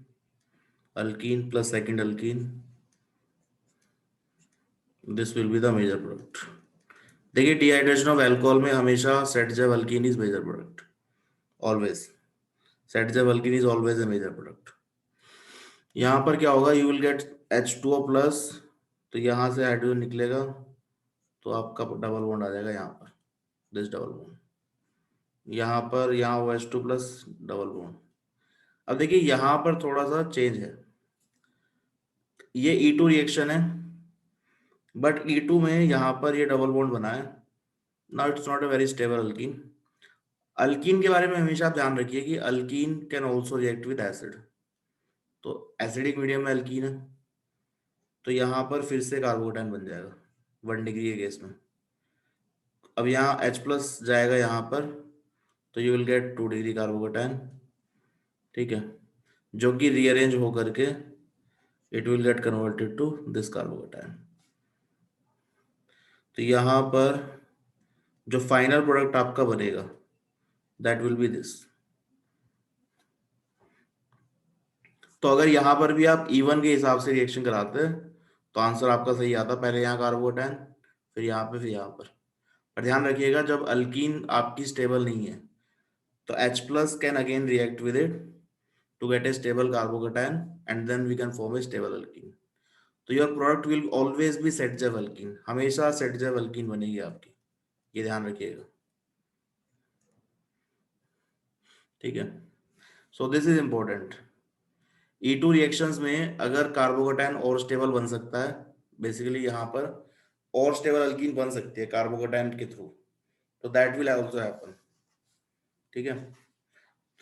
alkene plus second alkene, this will be the major product। देखिए dehydration of alcohol में हमेशा Saytzeff alkene is major product, always Saytzeff alkene is always a major product. यहाँ पर क्या होगा, you will gate H2O+, तो यहाँ से हाइड्रोजन निकलेगा, तो आपका डबल बॉन्ड आ जाएगा यहाँ पर, दिस डबल बॉन्ड, यहाँ पर यहाँ OH2+, डबल बॉन्ड। अब देखिए यहाँ पर थोड़ा सा चेंज है, ये E2 रिएक्शन है, बट E2 में यहाँ पर ये डबल बॉन्ड बना है, now it's not a very stable alkyne. Alkyne के बारे में हमेशा आप ध्यान रखिए कि alkyne can also react with acid, तो एसिडिक मीडियम में अल्कीन है, तो यहाँ पर फिर से कार्बोकेटायन बन जाएगा 1 डिग्री के केस में। अब यहाँ H+ जाएगा यहाँ पर, तो you will get 2 degree carbocation, ठीक है, जो कि रीअरेंज होकर के it will get converted to this carbocation. तो यहाँ पर जो फाइनल प्रोडक्ट आपका बनेगा दैट विल बी दिस। तो अगर यहाँ पर भी आप E1 के हिसाब से रिएक्शन कराते तो आंसर आपका सही आता, पहले यहाँ कार्बोकेटायन, फिर यहाँ पे, फिर यहाँ पर ध्यान रखिएगा जब अल्कीन आपकी स्टेबल नहीं है तो H+ can again react with it to get a stable carbocation, and then we can form a stable alkene. तो your product will always be Saytzeff alkene, हमेशा सेट जेव अल्कीन बनेगी आपकी, ये ध्यान रखिएगा, ठीक है। So this is important. E2 reactions में अगर कार्बोकेटायन और स्टेबल बन सकता है, बेसिकली यहाँ पर और स्टेबल अल्कीन बन सकती है कार्बोकेटायन के थ्रू, तो दैट विल आल्सो हैपन, ठीक है।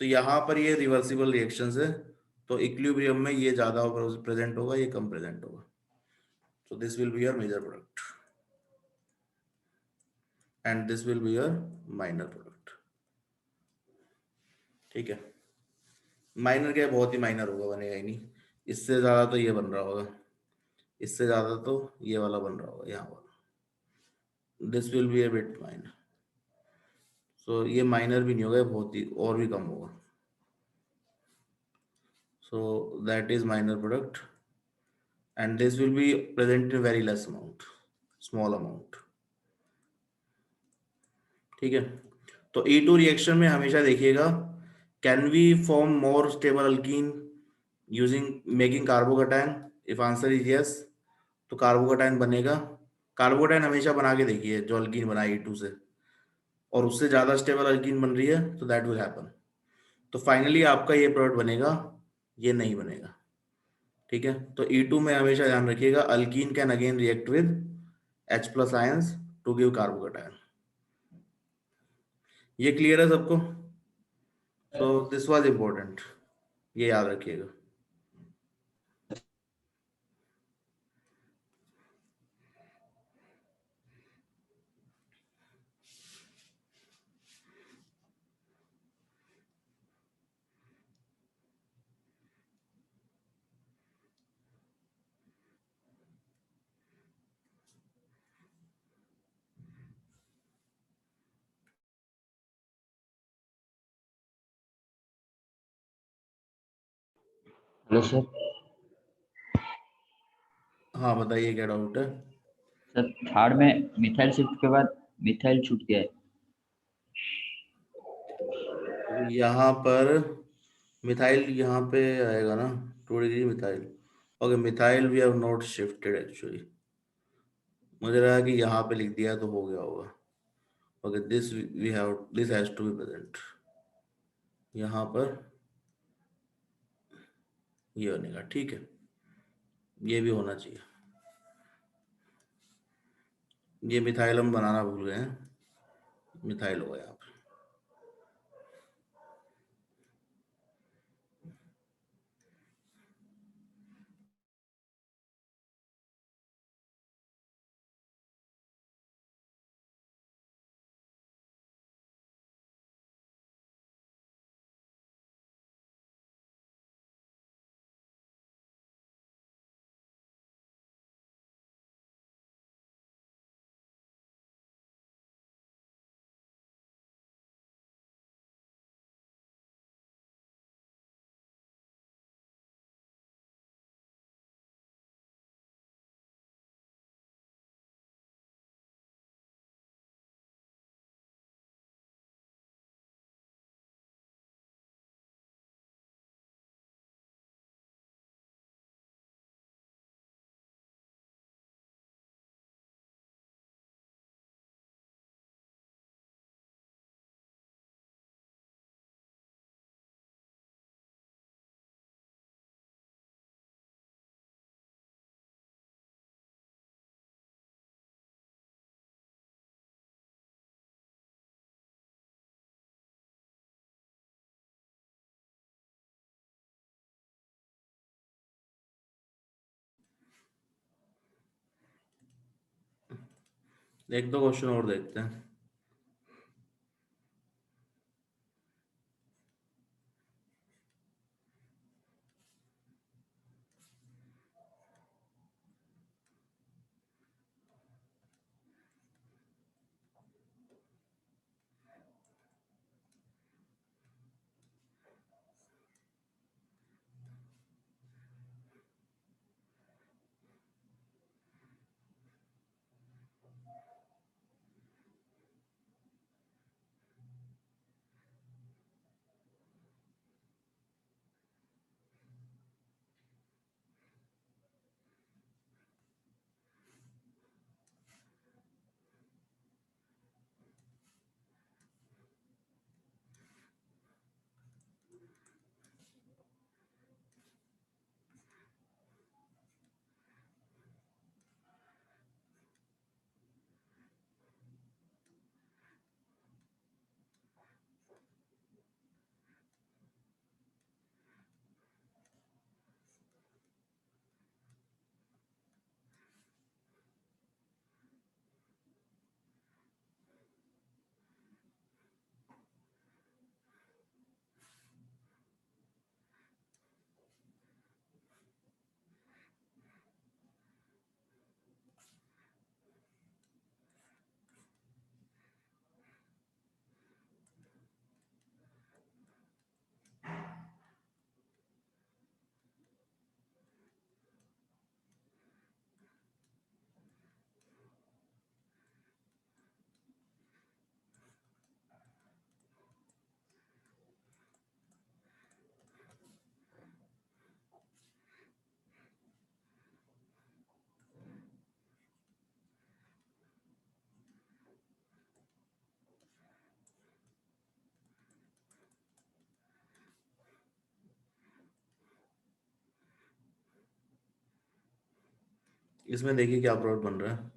तो यहाँ पर ये रिवर्सिबल रिएक्शंस है, तो इक्विलिब्रियम में ये ज्यादा प्रेजेंट होगा, ये कम प्रेजेंट होगा, so this will be your major product and this will be your minor product, ठीक है। माइनर क्या, बहुत ही माइनर होगा, बनेगा ही नहीं, इससे ज्यादा तो ये बन रहा होगा, इससे ज्यादा तो ये वाला बन रहा होगा, यहाँ वाला, this will be a bit minor, so ये माइनर भी नहीं होगा, बहुत ही और भी कम होगा, so that is minor product and this will be present in very less amount, small amount, ठीक है। तो E2 रिएक्शन में हमेशा देखिएगा, can we form more stable alkene using making carbocation, if answer is yes तो carbocation बनेगा। Carbocation हमेशा बना के देखिए जो अल्कीन बना E2 से, और उससे ज्यादा स्टेबल अल्कीन बन रही है तो दैट विल हैपन, तो फाइनली आपका ये प्रोडक्ट बनेगा, ये नहीं बनेगा, ठीक है। तो E2 में हमेशा ध्यान रखिएगा alkene can again react with H+ ions to give carbocation. ये क्लियर है सबको? सो दिस वाज इम्पोर्टेंट, ये याद रखिएगा। Hello sir. हाँ बताइए, क्या डाउट है? सर थर्ड में मिथाइल शिफ्ट के बाद मिथाइल छूट गया है। यहाँ पर मिथाइल यहाँ पे आएगा ना, 2 degree methyl. Okay, methyl we have not shifted actually. मुझे लगा कि यहाँ पे लिख दिया तो हो गया होगा। Okay, this we have, this has to be present. यहाँ पर ये बनेगा, ठीक है, ये भी होना चाहिए। ये मिथाइल हम बनाना भूल गए हैं, मिथाइल होगा यहाँ पे। एक दो क्वेश्चन और देखते हैं। इसमें देखिए क्या प्रोडक्ट बन रहा है।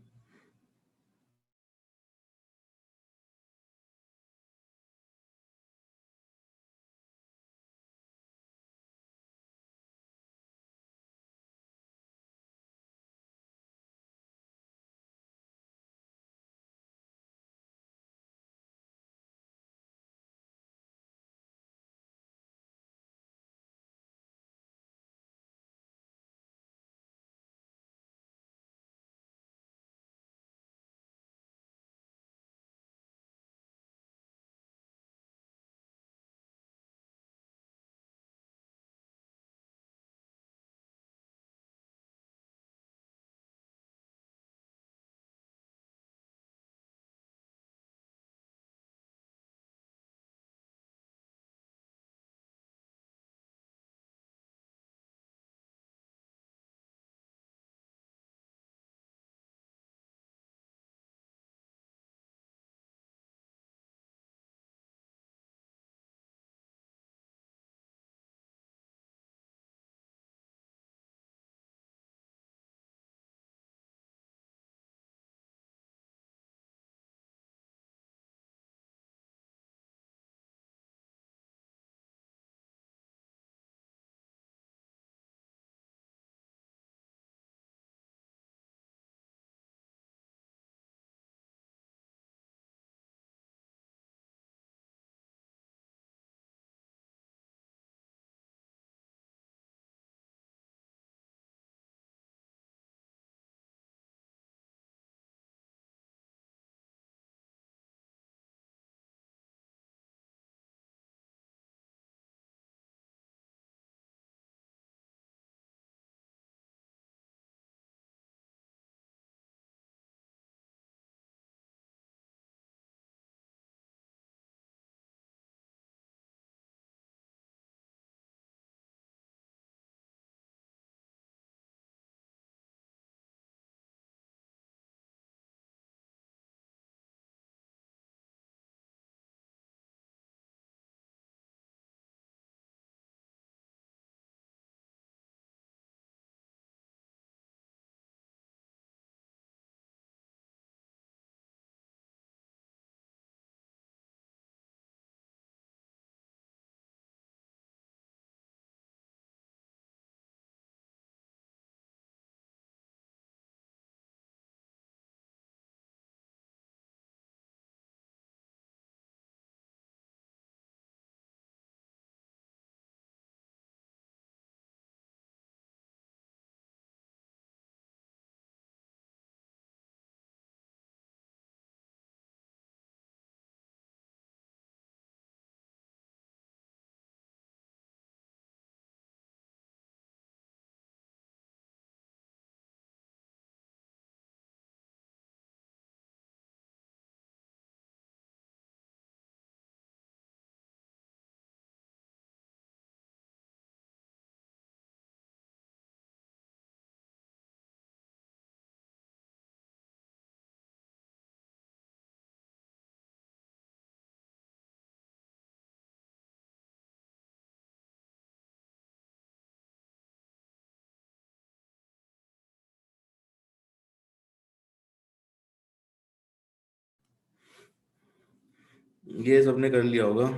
ये सबने कर लिया होगा।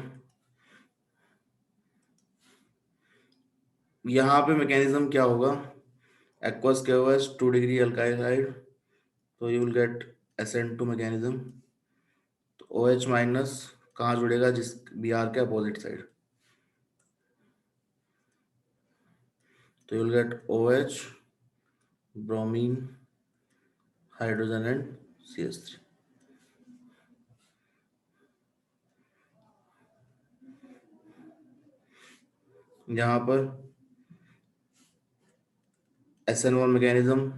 यहाँ पे मैकेनिज्म क्या होगा, aqueous KOH 2 degree alkyl halide, तो you will get SN2 mechanism. तो OH माइनस कहाँ जुड़ेगा, जिस Br के अपोजिट साइड, तो you will get OH bromine hydrogen and CH3। यहाँ पर SN1 मैकेनिज्म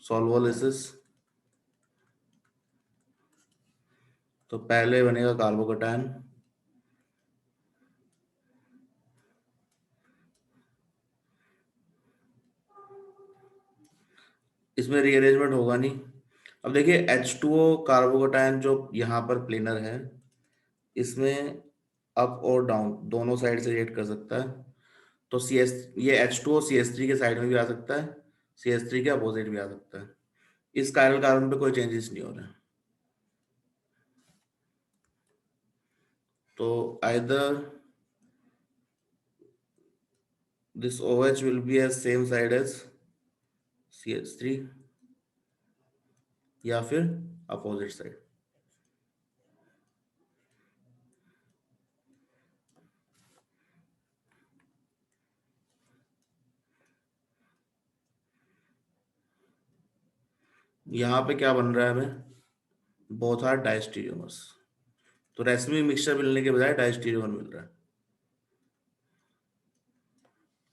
सॉल्वोलिसिस, तो पहले बनेगा कार्बोकैटायन, इसमें रीअरेंजमेंट होगा नहीं। अब देखिए H2O कार्बोकैटायन जो यहाँ पर प्लेनर है, इसमें अप और डाउन दोनों साइड से रिएक्ट कर सकता है। तो ये H2O CH3 के साइड में भी आ सकता है, CH3 के अपोजिट भी आ सकता है। इस कायरल कार्बन पे कोई चेंजेस नहीं हो रहे हैं। तो either this OH will be as same side as CH3 या फिर अपोजिट साइड। यहाँ पे क्या बन रहा है हमें, बोथ आर डायस्टीरियोमर्स, तो रेसमी मिक्सचर मिलने के बजाय डायस्टीरियोमर मिल रहा है।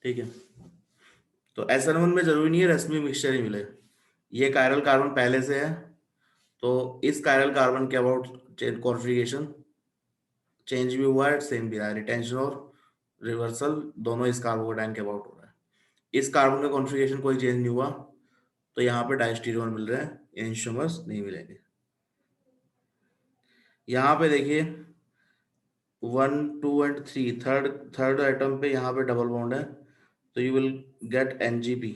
ठीक है, तो SN1 में जरूरी नहीं है रेसमी मिक्सचर ही मिले, ये कायरल कार्बन पहले से है, तो इस कायरल कार्बन के अबाउट कॉन्फ़िगरेशन चेंज भी हुआ है, सेम भी रहा है, रिटेंशन और रिवर्सल दोनों इस कार्बोकैटायन के अबाउट हो रहा है। इस कार्बन का कॉन्फ़िगरेशन कोई चेंज नहीं हुआ, तो यहाँ पे डायस्टीरियोमर मिल रहे हैं, एंजियोमर्स नहीं मिलेंगे। यहाँ पे देखिए 1 2 एंड 3 थर्ड आइटम पे यहाँ पे डबल बॉन्ड है, तो you will gate NGP।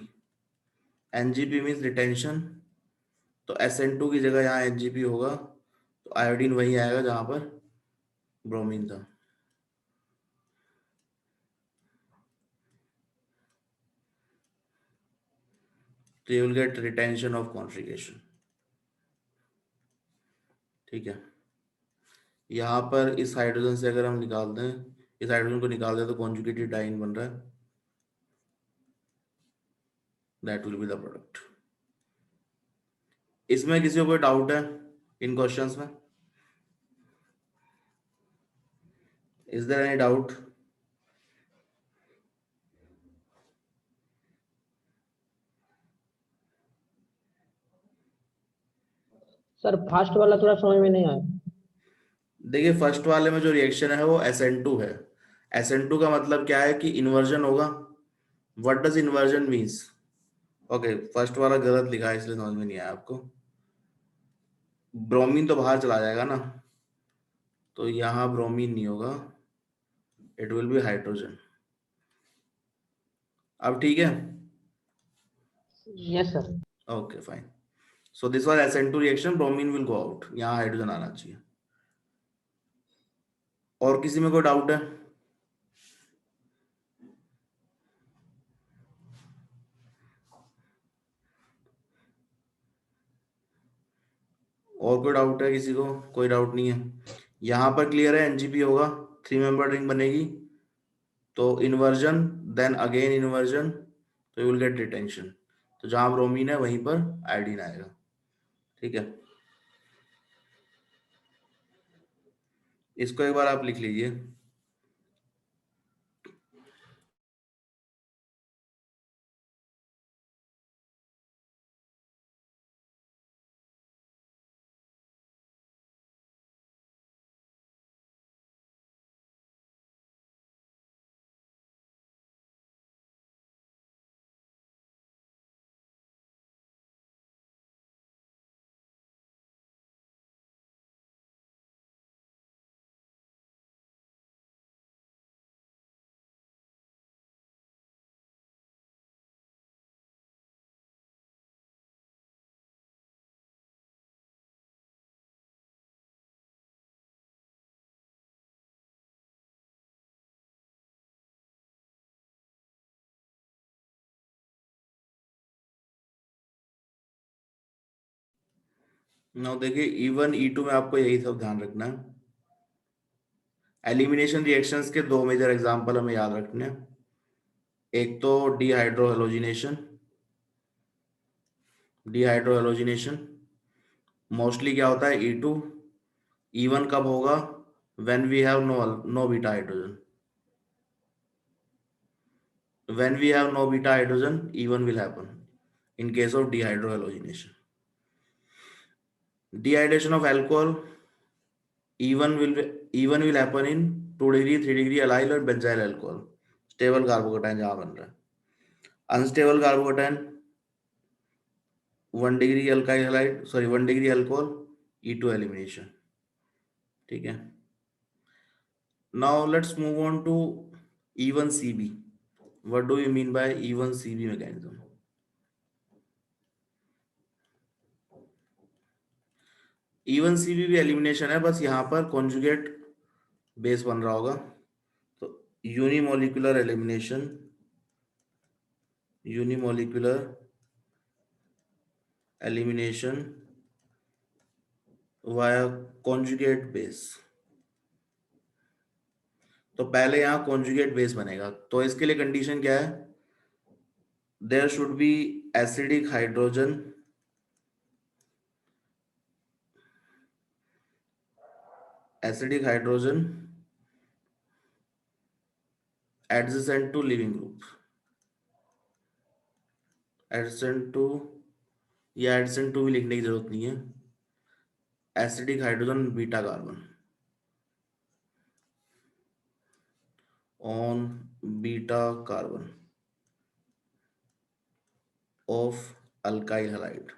NGP means retention, तो SN2 की जगह यहाँ NGP होगा, तो आयोडीन वही आएगा जहाँ पर ब्रोमीन था। तो you will gate retention of configuration. ठीक है, यहाँ पर इस हाइड्रोजन से अगर हम निकाल दें, इस हाइड्रोजन को निकाल दें, तो कॉन्जुगेटेड डाइन बन रहा है, that will be the product. इसमें किसी को कोई डाउट है इन क्वेश्चंस में, is there any doubt? Sir first वाला थोड़ा समझ में नहीं आया। देखिए फर्स्ट वाले में जो रिएक्शन है वो SN2 है। SN2 का मतलब क्या है कि इन्वर्जन होगा। What does inversion means? Okay, first वाला गलत लिखा है इसलिए समझ में नहीं आया आपको। ब्रोमीन तो बाहर चला जाएगा ना, तो यहाँ ब्रोमीन नहीं होगा, इट विल बी हाइड्रोजन। अब ठीक है, yes sir. Okay fine. So this was SN2 reaction, bromine will go out, यहाँ हाइड्रोजन आना चाहिए। और किसी में कोई डाउट है? और कोई डाउट है किसी को? कोई डाउट नहीं है, यहाँ पर क्लियर है, NGP होगा, 3 मेंबर रिंग बनेगी, तो इन्वर्जन देन अगेन इन्वर्जन, तो यू विल गेट रिटेंशन। तो जहां ब्रोमीन है वहीं पर आयोडीन आएगा। ठीक है, इसको एक बार आप लिख लीजिए। नाउ देखिए E1 E2 में आपको यही सब ध्यान रखना है। एलिमिनेशन रिएक्शंस के दो मेजर एग्जांपल हमें याद रखने हैं। एक तो डिहाइड्रोहेलोजिनेशन मोस्टली क्या होता है E2, E1 कब होगा when we have no beta hydrogen, when we have no beta hydrogen E1 will happen in case of dehydrohalogenation. Dehydration of alcohol E1 will happen in 2 degree 3 degree allyl और benzyl alcohol, stable carbocation जहां बन रहा है। Unstable carbocation 1 degree alkyl halide, sorry 1 degree alcohol, E2 elimination। ठीक है, now let's move on to E1CB। what do you mean by E1CB mechanism? E1CB भी elimination है, बस यहाँ पर कॉन्जुगेट बेस बन रहा होगा। तो unimolecular elimination via conjugate base. तो पहले यहाँ कॉन्जुगेट बेस बनेगा, तो इसके लिए कंडीशन क्या है, there should be acidic hydrogen adjacent to living group, adjacent to, या adjacent to भी लिखने की जरूरत नहीं है, acidic hydrogen beta carbon on beta carbon of alkyl halide।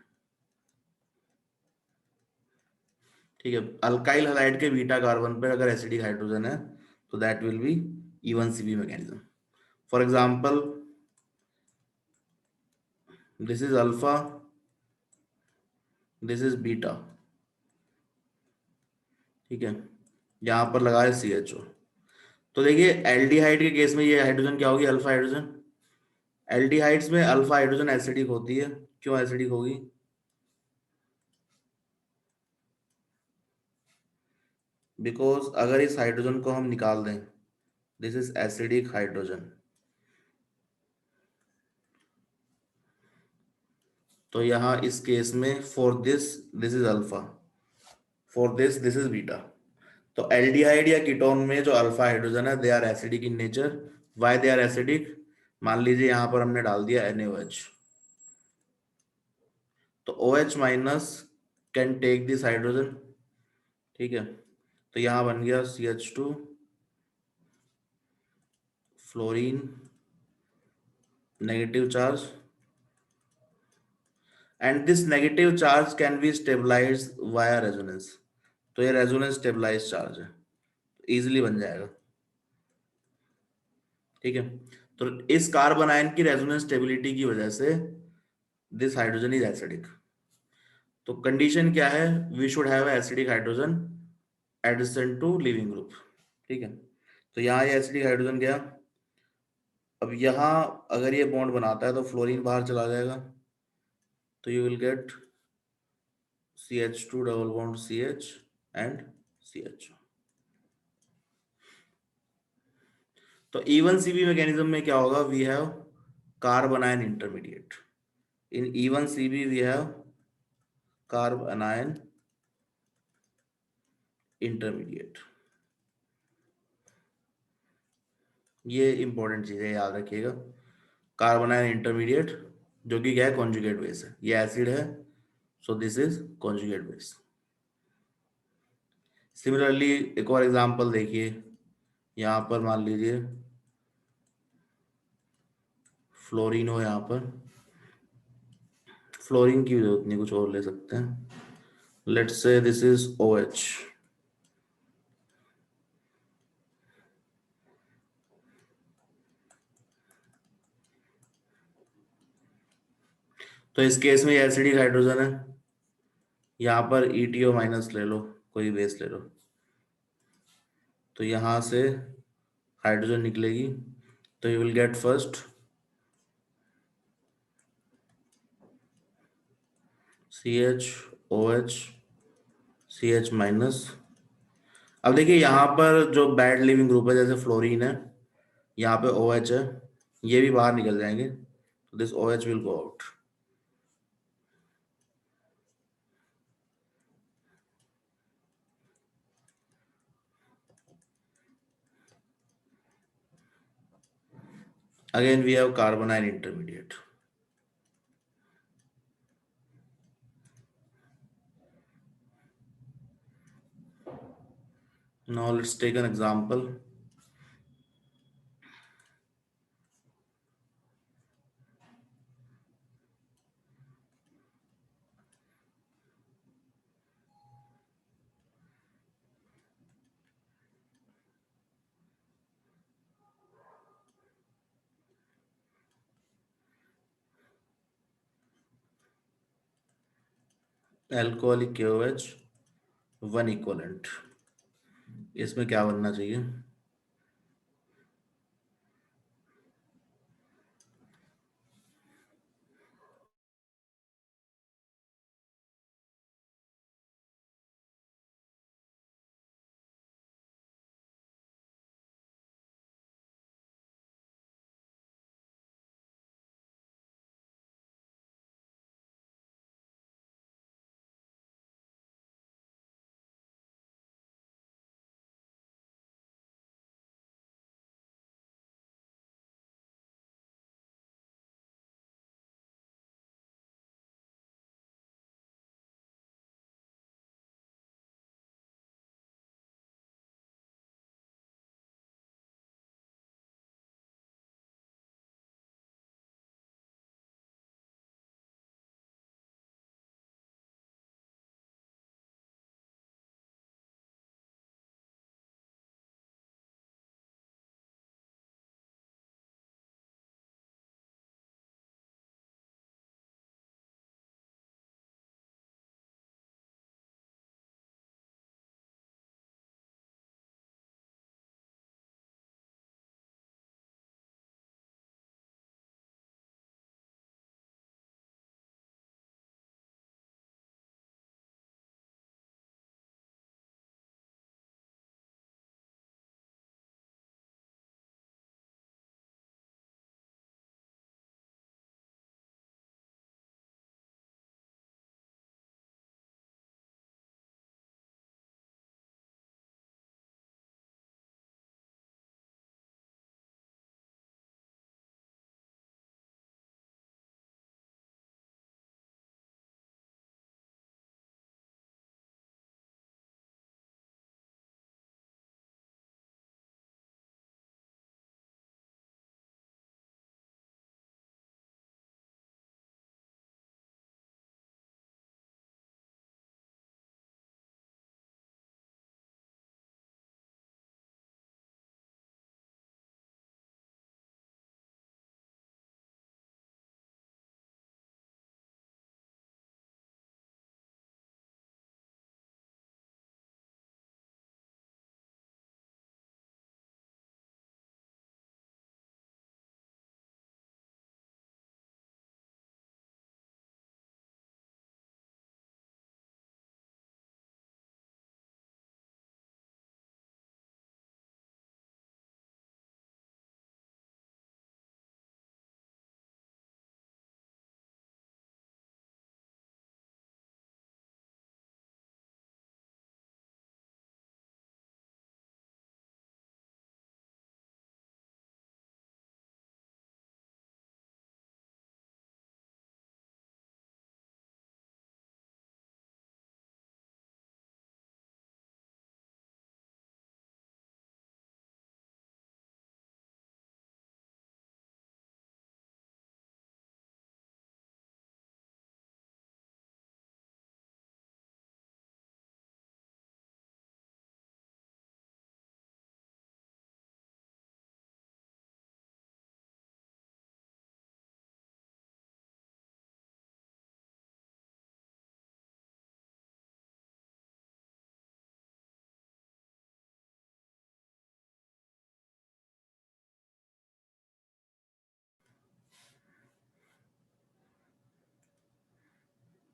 ठीक है, अल्काइल हैलाइड के बीटा कार्बन पर अगर एसिडिक हाइड्रोजन है तो that will B E1CB mechanism. For example this is alpha, this is beta. ठीक है, यहां पर लगा है CHO। तो देखिए एल्डिहाइड के केस में ये हाइड्रोजन क्या होगी, अल्फा हाइड्रोजन। एल्डिहाइड्स में अल्फा हाइड्रोजन एसिडिक होती है, क्यों एसिडिक होगी, बिकॉज अगर इस हाइड्रोजन को हम निकाल दें, दिस इज एसिडिक हाइड्रोजन, तो यहां इस केस में for this is alpha, for this is beta. तो एल्डिहाइड या कीटोन में जो अल्फा हाइड्रोजन है they are acidic in nature. Why they are acidic, मान लीजिए यहां पर हमने डाल दिया NaOH, तो OH minus can take this hydrogen. ठीक है, तो यहां बन गया CH2 fluorine negative charge, and this negative charge can be stabilize via resonance. तो ये रेजोनेंस स्टेबलाइज चार्ज है, इजीली बन जाएगा। ठीक है, तो इस कार्बन आयन की रेजोनेंस स्टेबिलिटी की वजह से दिस हाइड्रोजन इज एसिडिक। तो कंडीशन क्या है, we should have acidic hydrogen adjacent to leaving group. ठीक है, तो यहाँ ये एसिडिक हाइड्रोजन गया। अब यहाँ अगर ये बॉन्ड बनाता है तो फ्लोरीन बाहर चला जाएगा, तो you will get CH2 double bond CH and CH। तो E1CB मैकेनिज्म में क्या होगा, we have carbon ion intermediate. In E1CB we have carbon ion intermediate. ये इंपॉर्टेंट चीज है, याद रखिएगा। कार्बन आयन इंटरमीडिएट जो कि क्या है, कॉन्जुगेट बेस है, ये एसिड है, so this is conjugate base. Similarly एक और एग्जांपल देखिए, यहां पर मान लीजिए फ्लोरीन हो, यहां पर फ्लोरीन की जरूरत नहीं, कुछ और ले सकते हैं, let's say this is OH। तो इस केस में एसिडिक हाइड्रोजन है, यहां पर ETO माइनस ले लो, कोई बेस ले लो, तो यहां से हाइड्रोजन निकलेगी, तो you will get first CH OH CH minus. अब देखिए यहाँ पर जो बैड लिविंग ग्रुप है जैसे फ्लोरीन है, यहाँ पे OH है, ये भी बाहर निकल जाएंगे, तो this OH will go out. Again we have carbonyl intermediate. Now let's take an example. Alcoholic KOH 1 equivalent, इसमें क्या बनना चाहिए?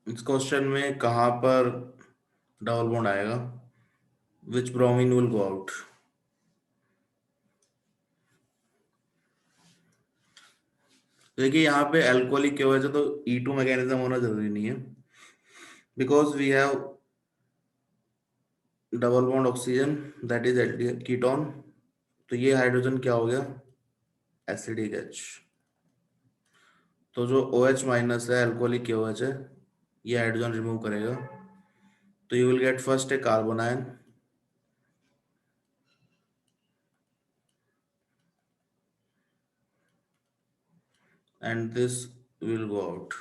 इस क्वेश्चन में कहाँ पर डबल बॉन्ड आएगा, विच ब्रोमीन विल गो आउट। देखिए यहाँ पे अल्कोहलिक की वजह से तो E2 मैकेनिज्म होना जरूरी नहीं है, because we have double bond oxygen that is ketone, तो ये हाइड्रोजन क्या हो गया, एसिडिक H। तो जो OH माइनस है अल्कोहलिक की OH है, ये हाइड्रोजन रिमूव करेगा, तो you will get first A carbon ion and this will go out,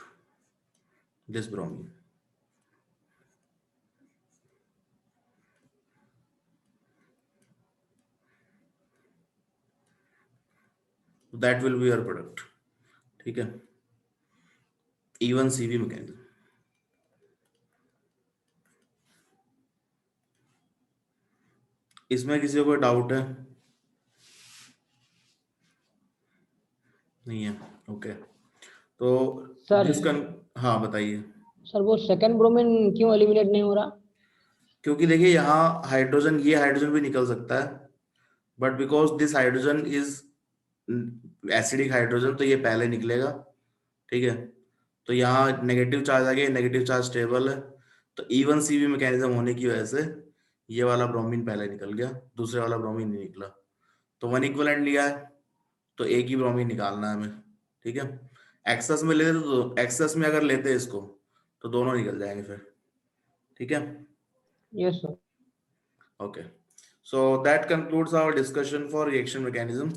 this bromine। that will be your product, ठीक है, E1CV मैकेनिज्म। इसमें किसी को कोई डाउट है? नहीं है, ओके। तो सर हाँ बताइए। सर वो सेकंड ब्रोमीन क्यों एलिमिनेट नहीं हो रहा? क्योंकि देखिए यहाँ हाइड्रोजन, ये हाइड्रोजन भी निकल सकता है, but because this hydrogen is acidic hydrogen, तो ये पहले निकलेगा, ठीक है। तो यहाँ नेगेटिव चार्ज आ गया, नेगेटिव चार्ज स्टेबल है, तो E1CV मैकेनिज्म होने की वजह से ये वाला ब्रोमीन पहले निकल गया, दूसरे वाला ब्रोमीन नहीं निकला। तो वन इक्विवेलेंट लिया है, तो एक ही ब्रोमीन निकालना है हमें, ठीक है। एक्सेस में लेते तो एक्सेस में अगर लेते इसको तो दोनों निकल जाएंगे फिर, ठीक है। Yes sir. Okay, so that concludes our discussion for reaction mechanism।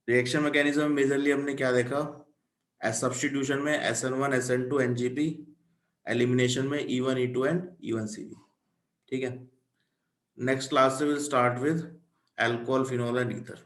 Reaction mechanism majorly हमने क्या देखा, एस सब्स्टिट्यूशन में SN1 SN2 NGP, एलिमिनेशन में E1 E2 एंड E1CV, ठीक है। नेक्स्ट क्लास से will start with alcohol, phenol and ether.